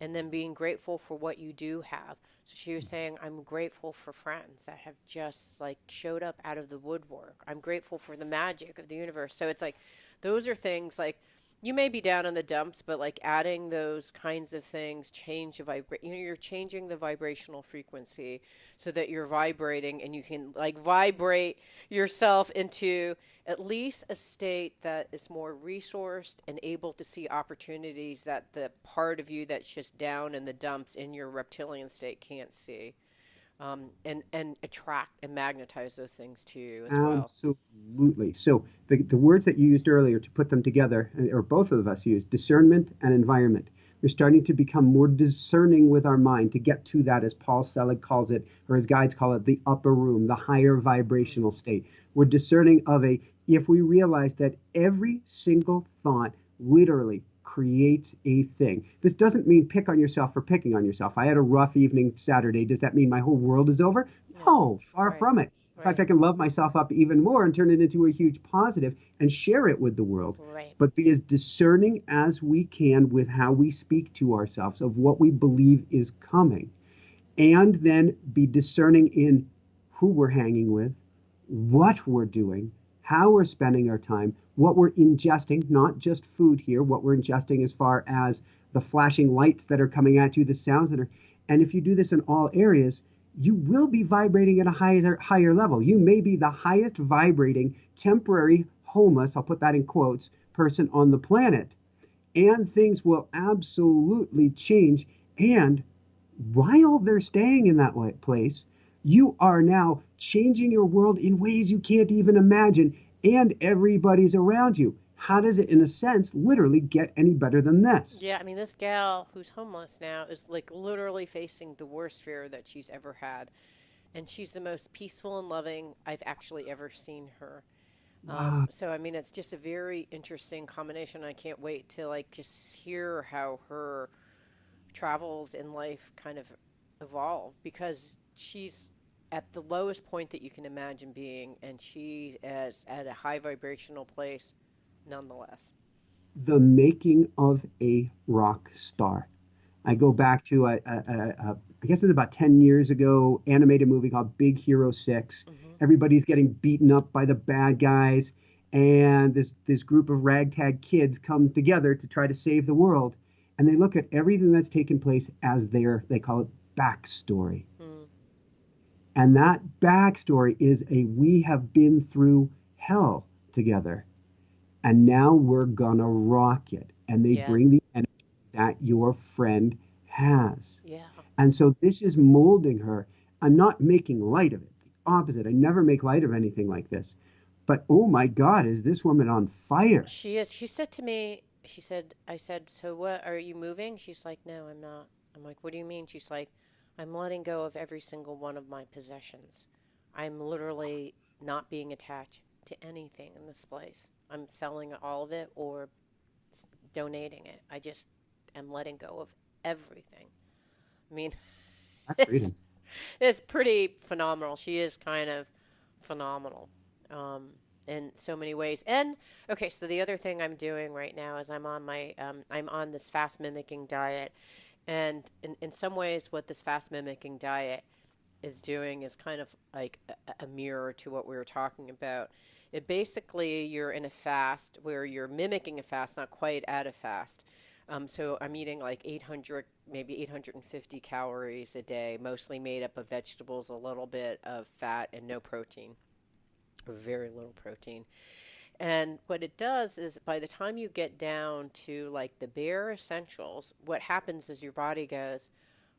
and then being grateful for what you do have. So she was saying, I'm grateful for friends that have just like showed up out of the woodwork. I'm grateful for the magic of the universe. So it's like, those are things like, you may be down in the dumps, but like adding those kinds of things change the you're changing the vibrational frequency so that you're vibrating, and you can like vibrate yourself into at least a state that is more resourced and able to see opportunities that the part of you that's just down in the dumps in your reptilian state can't see. And attract and magnetize those things to you as well. Absolutely. So the words that you used earlier to put them together, or both of us used, discernment and environment. We're starting to become more discerning with our mind to get to that, as Paul Selig calls it, or his guides call it, the upper room, the higher vibrational state. We're discerning if we realize that every single thought literally creates a thing. This doesn't mean pick on yourself for picking on yourself. I had a rough evening Saturday. Does that mean my whole world is over? No. No, far Right. from it. In fact, Right. I can love myself up even more and turn it into a huge positive and share it with the world. Right. But be as discerning as we can with how we speak to ourselves of what we believe is coming. And then be discerning in who we're hanging with, what we're doing, how we're spending our time, what we're ingesting, not just food here, what we're ingesting as far as the flashing lights that are coming at you, the sounds that are. And if you do this in all areas, you will be vibrating at a higher level. You may be the highest vibrating temporary homeless, I'll put that in quotes, person on the planet. And things will absolutely change. And while they're staying in that place, you are now changing your world in ways you can't even imagine, and everybody's around you. How does it, in a sense, literally get any better than this? Yeah, I mean, this gal who's homeless now is like literally facing the worst fear that she's ever had. And she's the most peaceful and loving I've actually ever seen her. Wow. So, I mean, it's just a very interesting combination. I can't wait to like just hear how her travels in life kind of evolve, because she's at the lowest point that you can imagine being, and she is at a high vibrational place nonetheless. The making of a rock star. I go back to a I guess it's about 10 years ago, animated movie called Big Hero 6. Hmm. Everybody's getting beaten up by the bad guys, and this group of ragtag kids comes together to try to save the world. And they look at everything that's taken place as they call it backstory. Mm. And that backstory is we have been through hell together, and now we're gonna rock it. And they Yeah. bring the energy that your friend has. Yeah. And so this is molding her. I'm not making light of it. The opposite. I never make light of anything like this. But oh my God, is this woman on fire? She is. She said to me, she said, I said, so what, are you moving? She's like, no, I'm not. I'm like, what do you mean? She's like, I'm letting go of every single one of my possessions. I'm literally not being attached to anything in this place. I'm selling all of it or donating it. I just am letting go of everything. I mean, That's it's freedom. it's pretty phenomenal. She is kind of phenomenal in so many ways. And okay, so the other thing I'm doing right now is I'm on this fast mimicking diet, and in some ways, what this fast mimicking diet is doing is kind of like a mirror to what we were talking about. It basically, you're in a fast where you're mimicking a fast, not quite at a fast. So I'm eating like 800, maybe 850 calories a day, mostly made up of vegetables, a little bit of fat, and no protein, or very little protein. And what it does is by the time you get down to like the bare essentials, what happens is your body goes,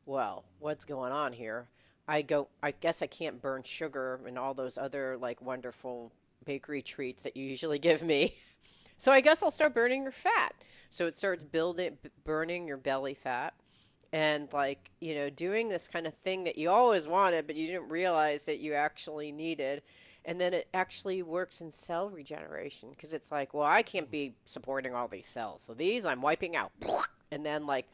well, what's going on here? I guess I can't burn sugar and all those other like wonderful bakery treats that you usually give me. So I guess I'll start burning your fat. So it starts burning your belly fat and like, doing this kind of thing that you always wanted, but you didn't realize that you actually needed. And then it actually works in cell regeneration because it's like, well, I can't be supporting all these cells. So these I'm wiping out. And then like,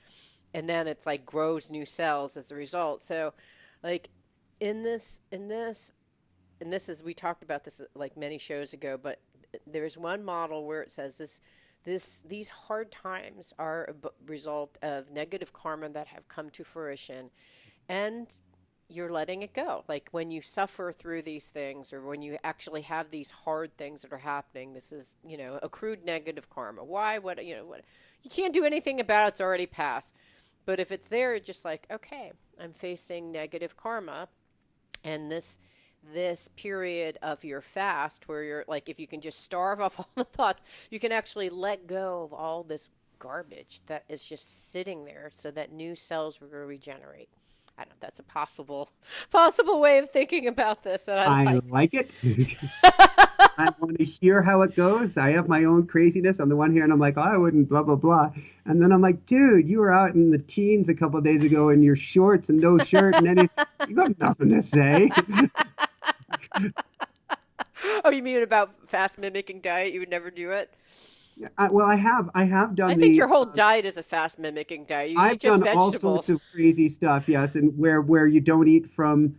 and then it's like grows new cells as a result. So like and this is, we talked about this like many shows ago, but there's one model where it says these hard times are a result of negative karma that have come to fruition, and you're letting it go. Like when you suffer through these things, or when you actually have these hard things that are happening, this is, accrued negative karma. Why? What? You can't do anything about it. It's already passed. But if it's there, it's just like, okay, I'm facing negative karma, and this period of your fast where you're like, if you can just starve off all the thoughts, you can actually let go of all this garbage that is just sitting there so that new cells will regenerate. I don't know, that's a possible way of thinking about this that I I like. like it. I want to hear how it goes. I have my own craziness on the one hand. I'm like, oh, I wouldn't, blah, blah, blah. And then I'm like, dude, you were out in the teens a couple of days ago in your shorts and no shirt and anything. You got nothing to say. Oh, you mean about fast mimicking diet? You would never do it? Well, I have I done think the your whole diet is a fast mimicking diet. You eat I've just done all sorts vegetables. of crazy stuff, yes, and where you don't eat from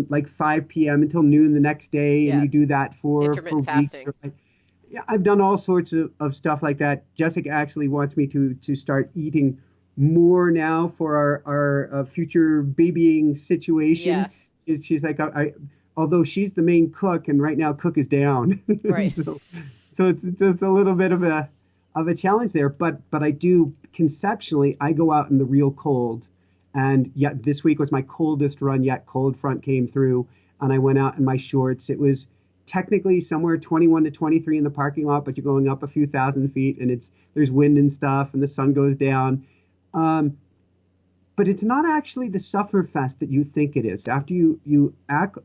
like 5 p.m. until noon the next day, and Yeah, you do that for intermittent weeks. fasting. Yeah, I've done all sorts of stuff like that. Jessica actually wants me to start eating more now for our future babying situation. Yes, She's like, although she's the main cook, and right now cook is down, right. so it's a little bit of a challenge there. But I do conceptually, I go out in the real cold, and yet this week was my coldest run yet. Cold front came through, and I went out in my shorts. It was technically somewhere 21 to 23 in the parking lot, but you're going up a few thousand feet, and there's wind and stuff, and the sun goes down. Um, but it's not actually the sufferfest that you think it is. After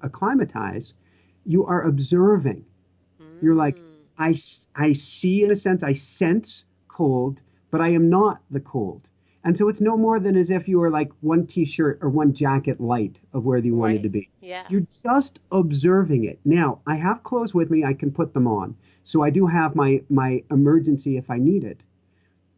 acclimatize, you are observing. You're like, Mm, I see, in a sense, I sense cold, but I am not the cold. And so it's no more than as if you were like one t-shirt or one jacket light of where you wanted to right. be. Yeah. You're just observing it. Now, I have clothes with me, I can put them on. So I do have my emergency if I need it.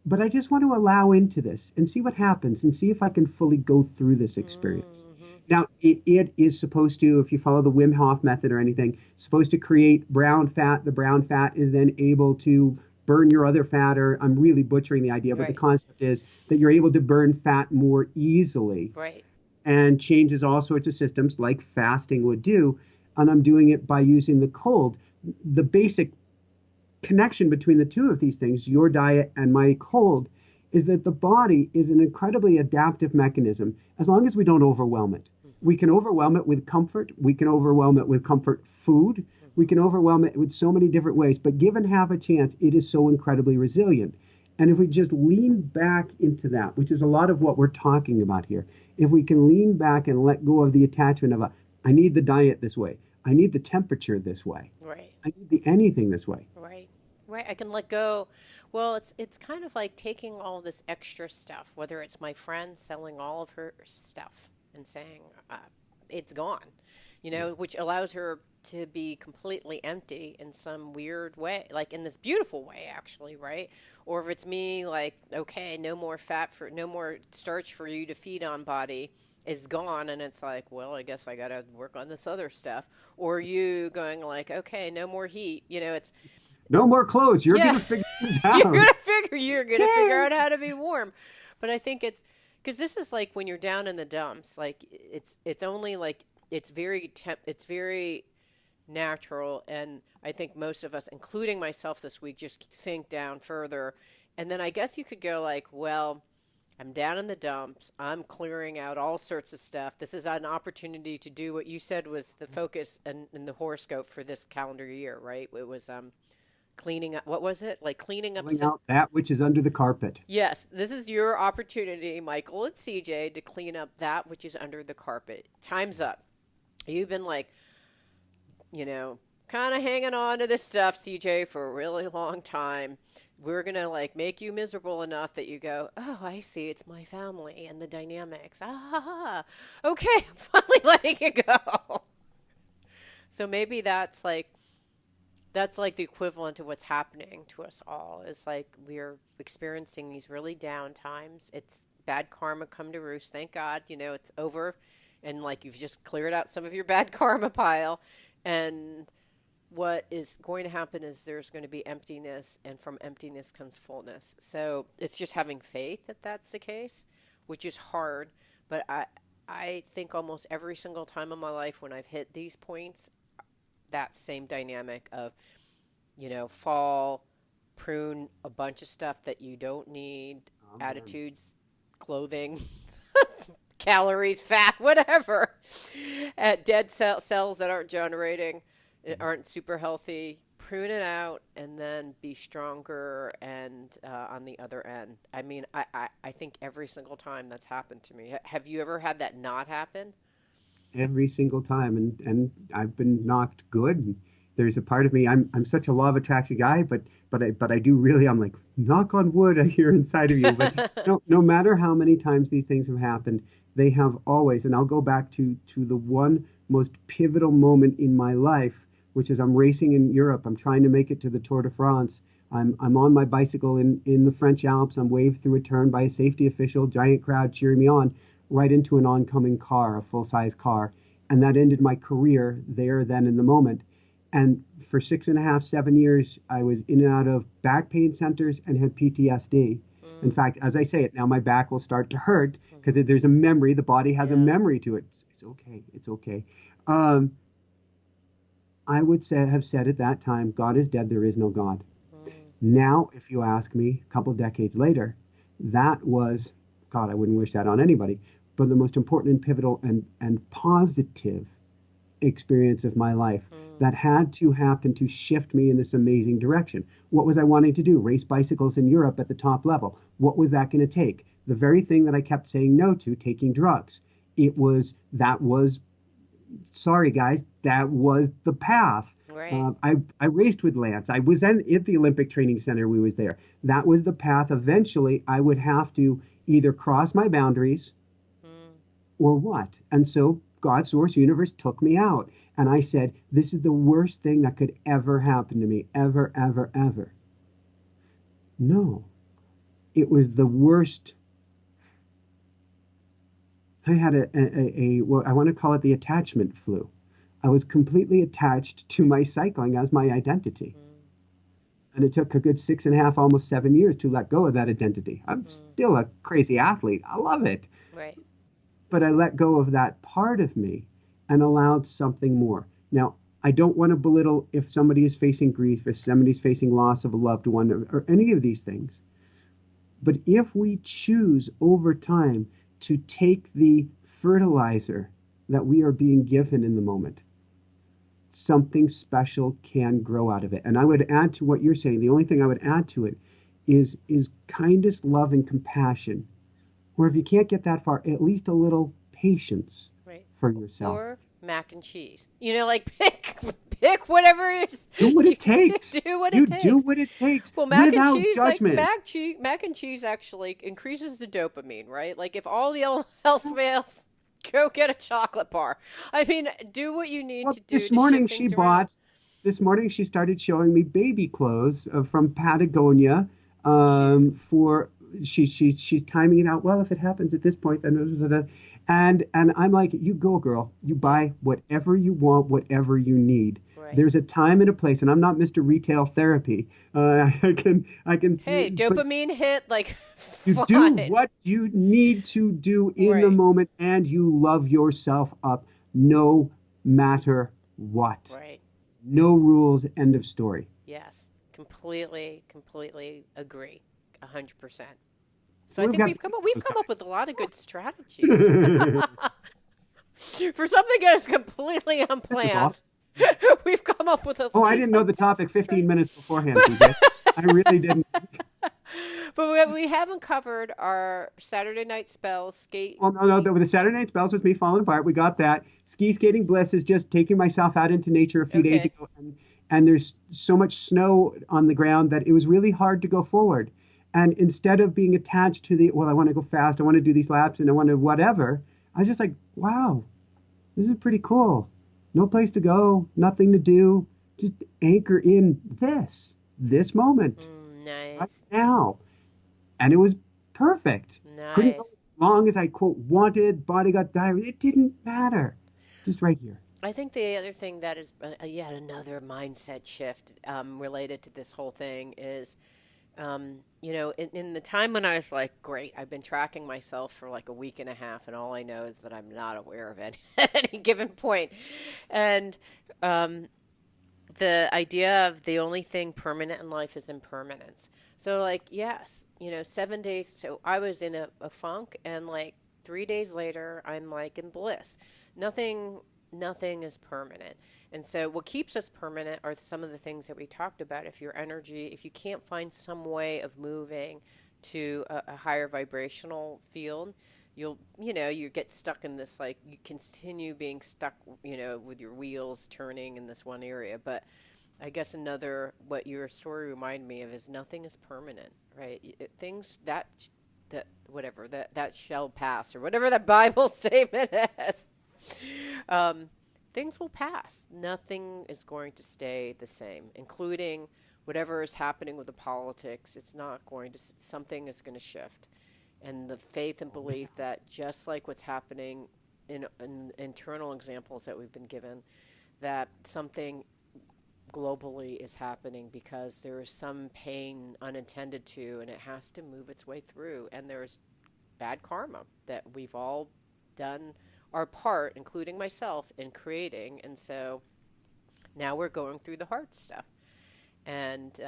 But I just want to allow into this and see what happens and see if I can fully go through this experience. Mm-hmm. Now, it is supposed to, if you follow the Wim Hof method or anything, supposed to create brown fat. The brown fat is then able to burn your other fat, or I'm really butchering the idea, but the Right. concept is that you're able to burn fat more easily. Right. and changes all sorts of systems like fasting would do. And I'm doing it by using the cold. The basic connection between the two of these things, your diet and my cold, is that the body is an incredibly adaptive mechanism as long as we don't overwhelm it. We can overwhelm it with comfort. We can overwhelm it with comfort food. We can overwhelm it with so many different ways. But given half a chance, it is so incredibly resilient. And if we just lean back into that, which is a lot of what we're talking about here, if we can lean back and let go of the attachment of I need the diet this way. I need the temperature this way. Right. I need the anything this way. Right. Right. I can let go. Well, it's kind of like taking all this extra stuff, whether it's my friend selling all of her stuff and saying it's gone, which allows her to be completely empty in some weird way, like in this beautiful way, actually, right? Or if it's me, like, okay, no more starch for you to feed on, body is gone, and it's like, well, I guess I gotta work on this other stuff. Or you going like, okay, no more heat, it's no more clothes. You're yeah, gonna figure this out. you're gonna figure out how to be warm. But I think it's because this is like when you're down in the dumps, like it's only like it's very natural, and I think most of us, including myself this week, just sink down further. And then I guess you could go like, well, I'm down in the dumps. I'm clearing out all sorts of stuff. This is an opportunity to do what you said was the focus in the horoscope for this calendar year, right? It was cleaning up. What was it? Like cleaning up Out that which is under the carpet. Yes, this is your opportunity, Michael and CJ, to clean up that which is under the carpet. Time's up. You've been like, kind of hanging on to this stuff, CJ, for a really long time. We're going to like make you miserable enough that you go, oh, I see, it's my family and the dynamics. Ah, okay, I'm finally letting it go. So maybe that's like the equivalent of what's happening to us all. Is like we're experiencing these really down times. It's bad karma come to roost. Thank God, it's over. And like you've just cleared out some of your bad karma pile. And what is going to happen is there's going to be emptiness, and from emptiness comes fullness. So it's just having faith that that's the case, which is hard. But I think almost every single time in my life when I've hit these points, that same dynamic of, fall, prune a bunch of stuff that you don't need, attitudes, clothing, calories, fat, whatever, at dead cells that aren't generating, aren't super healthy, prune it out, and then be stronger and on the other end. I mean, I think every single time that's happened to me. Have you ever had that not happen? Every single time, and I've been knocked good. There's a part of me, I'm such a law of attraction guy, but I do really, I'm like, knock on wood, I hear inside of you. But no matter how many times these things have happened, they have always, and I'll go back to the one most pivotal moment in my life, which is I'm racing in Europe. I'm trying to make it to the Tour de France. I'm on my bicycle in the French Alps. I'm waved through a turn by a safety official, giant crowd cheering me on, right into an oncoming car, a full-size car. And that ended my career there, then, in the moment. And for 6.5, 7 years, I was in and out of back pain centers and had PTSD. In fact, as I say it, now my back will start to hurt because there's a memory. The body has a memory to it. It's okay. It's okay. I would have said at that time, God is dead. There is no God. Now, if you ask me, a couple of decades later, that was, God, I wouldn't wish that on anybody, but the most important and pivotal and positive experience of my life that had to happen to shift me in this amazing direction. What was I wanting to do? Race bicycles in Europe at the top level. What was that going to take? The very thing that I kept saying no to, taking drugs. Sorry guys, that was the path. Right. I raced with Lance. I was then at the Olympic Training Center. We was there. That was the path. Eventually, I would have to either cross my boundaries or what? And so God, source, universe took me out. And I said, this is the worst thing that could ever happen to me. Ever, ever, ever. No. It was the worst. I had I want to call it the attachment flu. I was completely attached to my cycling as my identity. And it took a good 6.5, almost 7 years to let go of that identity. I'm still a crazy athlete. I love it. Right. but I let go of that part of me and allowed something more. Now, I don't want to belittle if somebody is facing grief, if somebody's facing loss of a loved one, or any of these things. But if we choose over time to take the fertilizer that we are being given in the moment, something special can grow out of it. And I would add to what you're saying, the only thing I would add to it is kindness, love, and compassion. Or if you can't get that far, at least a little patience Right. for yourself. Or mac and cheese. Like pick whatever it is. Do what You it takes. do what it You do takes. what it takes Well, mac and without cheese, like judgment. mac and cheese actually increases the dopamine, right? Like if all the else fails, go get a chocolate bar. I mean, do what you need Well, to do to shift things around. this morning she started showing me baby clothes from Patagonia. Oh, cute. For she's timing it out. Well, if it happens at this point, then and I'm like, you go, girl. You Yeah. buy whatever you want, whatever you need. Right. There's a time and a place, and I'm not Mr. Retail Therapy. I can Hey, but dopamine hit, like you do fine. what you need to do in the Right. moment, and you love yourself up no matter what. Right. No rules, end of story. Yes. Completely agree. 100%. So So I we've think got we've those come up with a lot of good strategies guys. for something that is completely This is unplanned. awesome. We've come up with at Oh, I least didn't know like the 10 topic 15 strategies. minutes beforehand, TJ. I really didn't. But we haven't covered our Saturday night spells, Well, no, no, skate. the Saturday Night Spells was me falling apart. We got that. Ski skating bliss is just taking myself out into nature a few days Okay. ago, and there's so much snow on the ground that it was really hard to go forward. And instead of being attached to the, well, I want to go fast, I want to do these laps, and I want to whatever, I was just like, wow, this is pretty cool. No place to go, nothing to do. Just anchor in this moment, right Nice. now. And it was perfect. Couldn't go Nice. as long as I quote wanted, body got diarrhea. It didn't matter. Just right here. I think the other thing that is yet another mindset shift related to this whole thing is in the time when I was like, great, I've been tracking myself for like a week and a half, and all I know is that I'm not aware of any at any given point. And um, the idea of the only thing permanent in life is impermanence. So, like, yes, 7 days. So I was in a funk, and like 3 days later, I'm like in bliss. Nothing, nothing is permanent. And so, what keeps us permanent are some of the things that we talked about. If your energy, if you can't find some way of moving to a higher vibrational field, you get stuck in this, like, you continue being stuck, with your wheels turning in this one area. But I guess what your story reminded me of is nothing is permanent, right? Things whatever, that shall pass, or whatever that Bible statement is. Um, Things will pass. Nothing is going to stay the same, including whatever is happening with the politics. It's not going to, something is going to shift. And the faith and belief that just like what's happening in internal examples that we've been given, that something globally is happening because there is some pain unintended to, and it has to move its way through. And there's bad karma that we've all done our part, including myself, in creating. And so now we're going through the hard stuff, and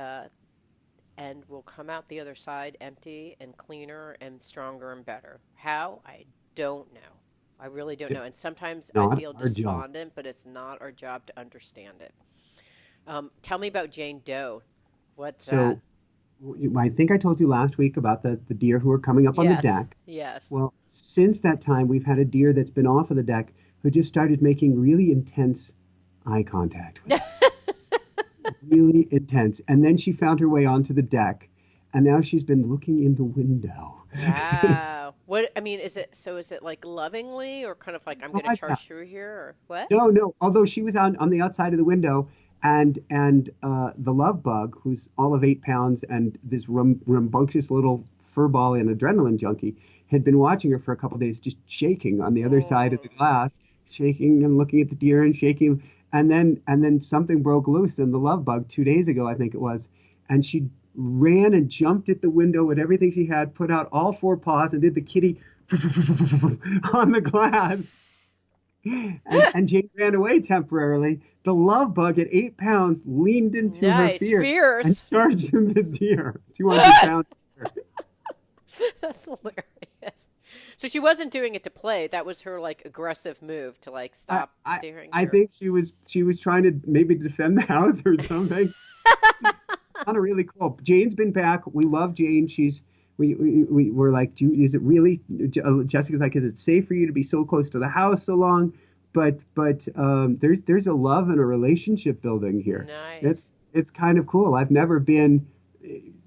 we'll come out the other side empty and cleaner and stronger and better. How? I don't know. I really don't know. It's And sometimes I not feel our job. despondent, but it's not our job to understand it. Tell me about Jane Doe. What's that? So I think I told you last week about the deer who are coming up on the Yes, deck. yes. Well, since that time, we've had a deer that's been off of the deck who just started making really intense eye contact with us. Really intense. And then she found her way onto the deck, and now she's been looking in the window. Wow. What I mean, is it like lovingly, or kind of like I'm Oh, going to I got charge through here, or what? no, no. Although she was on the outside of the window, and the love bug, who's all of 8 pounds, and this rambunctious little furball and adrenaline junkie, had been watching her for a couple of days, just shaking on the other side of the Mm. glass, shaking and looking at the deer and shaking. And then something broke loose in the love bug 2 days ago, I think it was, and she ran and jumped at the window with everything she had, put out all four paws, and did the kitty on the glass. And Jane ran away temporarily. The love bug at 8 pounds leaned into her Nice. fear and Fierce. charged in the deer. She wanted to pound her. That's hilarious. So she wasn't doing it to play. That was her like aggressive move to like I, stop I steering I her. think she was trying to maybe defend the house or something. Kind of really cool. Jane's been back. We love Jane. We're like, is it really? Jessica's like, is it safe for you to be so close to the house so long? But there's a love and a relationship building here. It's Nice. it's kind of cool. I've never been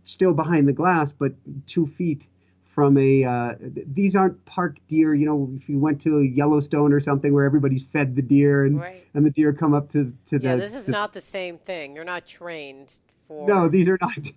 still behind the glass, but 2 feet from a. These aren't park deer. If you went to Yellowstone or something where everybody's fed the deer and Right. and the deer come up to Yeah, the, this is the not the same thing. You're not trained no, for. these are not.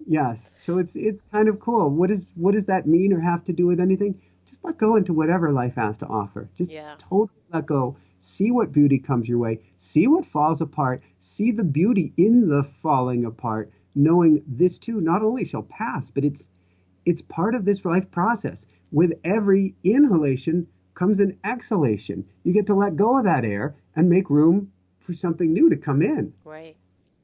Yes. So it's kind of cool. What does that mean or have to do with anything? Just let go into whatever life has to offer. Just Yeah. totally let go. See what beauty comes your way. See what falls apart. See the beauty in the falling apart, knowing this too not only shall pass, but it's part of this life process. With every inhalation comes an exhalation. You get to let go of that air and make room for something new to come in. Right.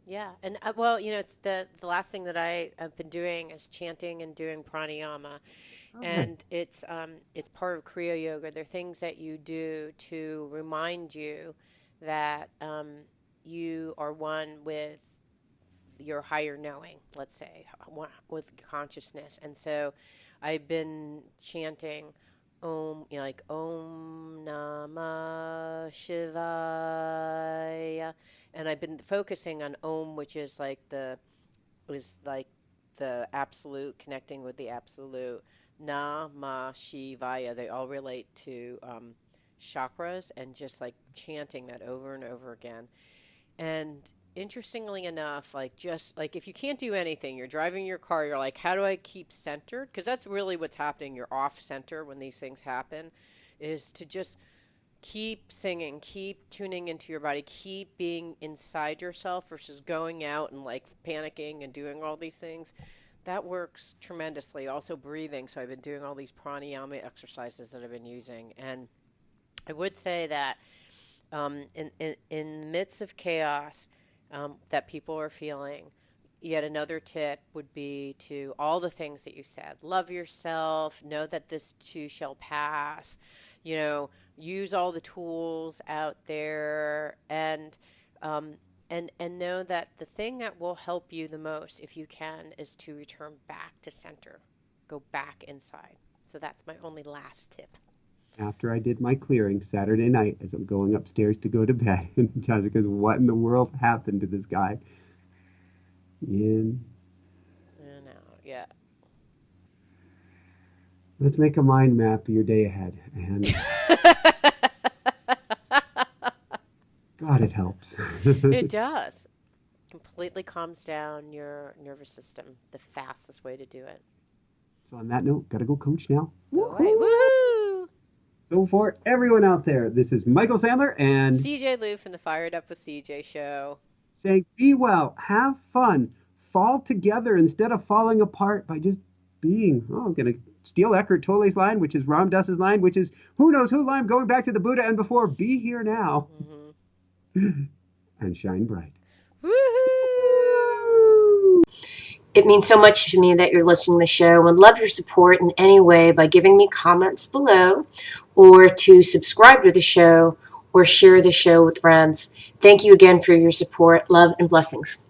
Yeah. And well, it's the last thing that I have been doing is chanting and doing pranayama. Oh, good. And it's part of Kriya Yoga. They're things that you do to remind you that you are one with your higher knowing, let's say, with consciousness. And so I've been chanting Om, like Om Namah Shivaya, and I've been focusing on Om, which is like the absolute, connecting with the absolute. Namah Shivaya, they all relate to chakras, and just like chanting that over and over again. And interestingly enough, like just like if you can't do anything, you're driving your car, you're like, how do I keep centered? Because that's really what's happening. You're off center when these things happen, is to just keep singing, keep tuning into your body, keep being inside yourself versus going out and like panicking and doing all these things. That works tremendously. Also, breathing. So, I've been doing all these pranayama exercises that I've been using. And I would say that in the midst of chaos that people are feeling, yet another tip would be to all the things that you said. Love yourself, know that this too shall pass, use all the tools out there, um, and know that the thing that will help you the most, if you can, is to return back to center. Go back inside. So that's my only last tip. After I did my clearing Saturday night as I'm going upstairs to go to bed, and Jessica's, what in the world happened to this guy? In. I know, yeah. Let's make a mind map of your day ahead. And God, it helps. It does. Completely calms down your nervous system. The fastest way to do it. So on that note, gotta go coach now. All right. Woohoo! Woohoo! So for everyone out there, this is Michael Sandler and CJ Lou from the Fired Up with CJ show. saying, be well, have fun, fall together instead of falling apart by just being. Oh, I'm gonna steal Eckhart Tolle's line, which is Ram Dass's line, which is who knows who line, going back to the Buddha and before, be here now Mm-hmm. and shine bright. Woohoo! It means so much to me that you're listening to the show, and love your support in any way by giving me comments below, or to subscribe to the show, or share the show with friends. Thank you again for your support. Love and blessings.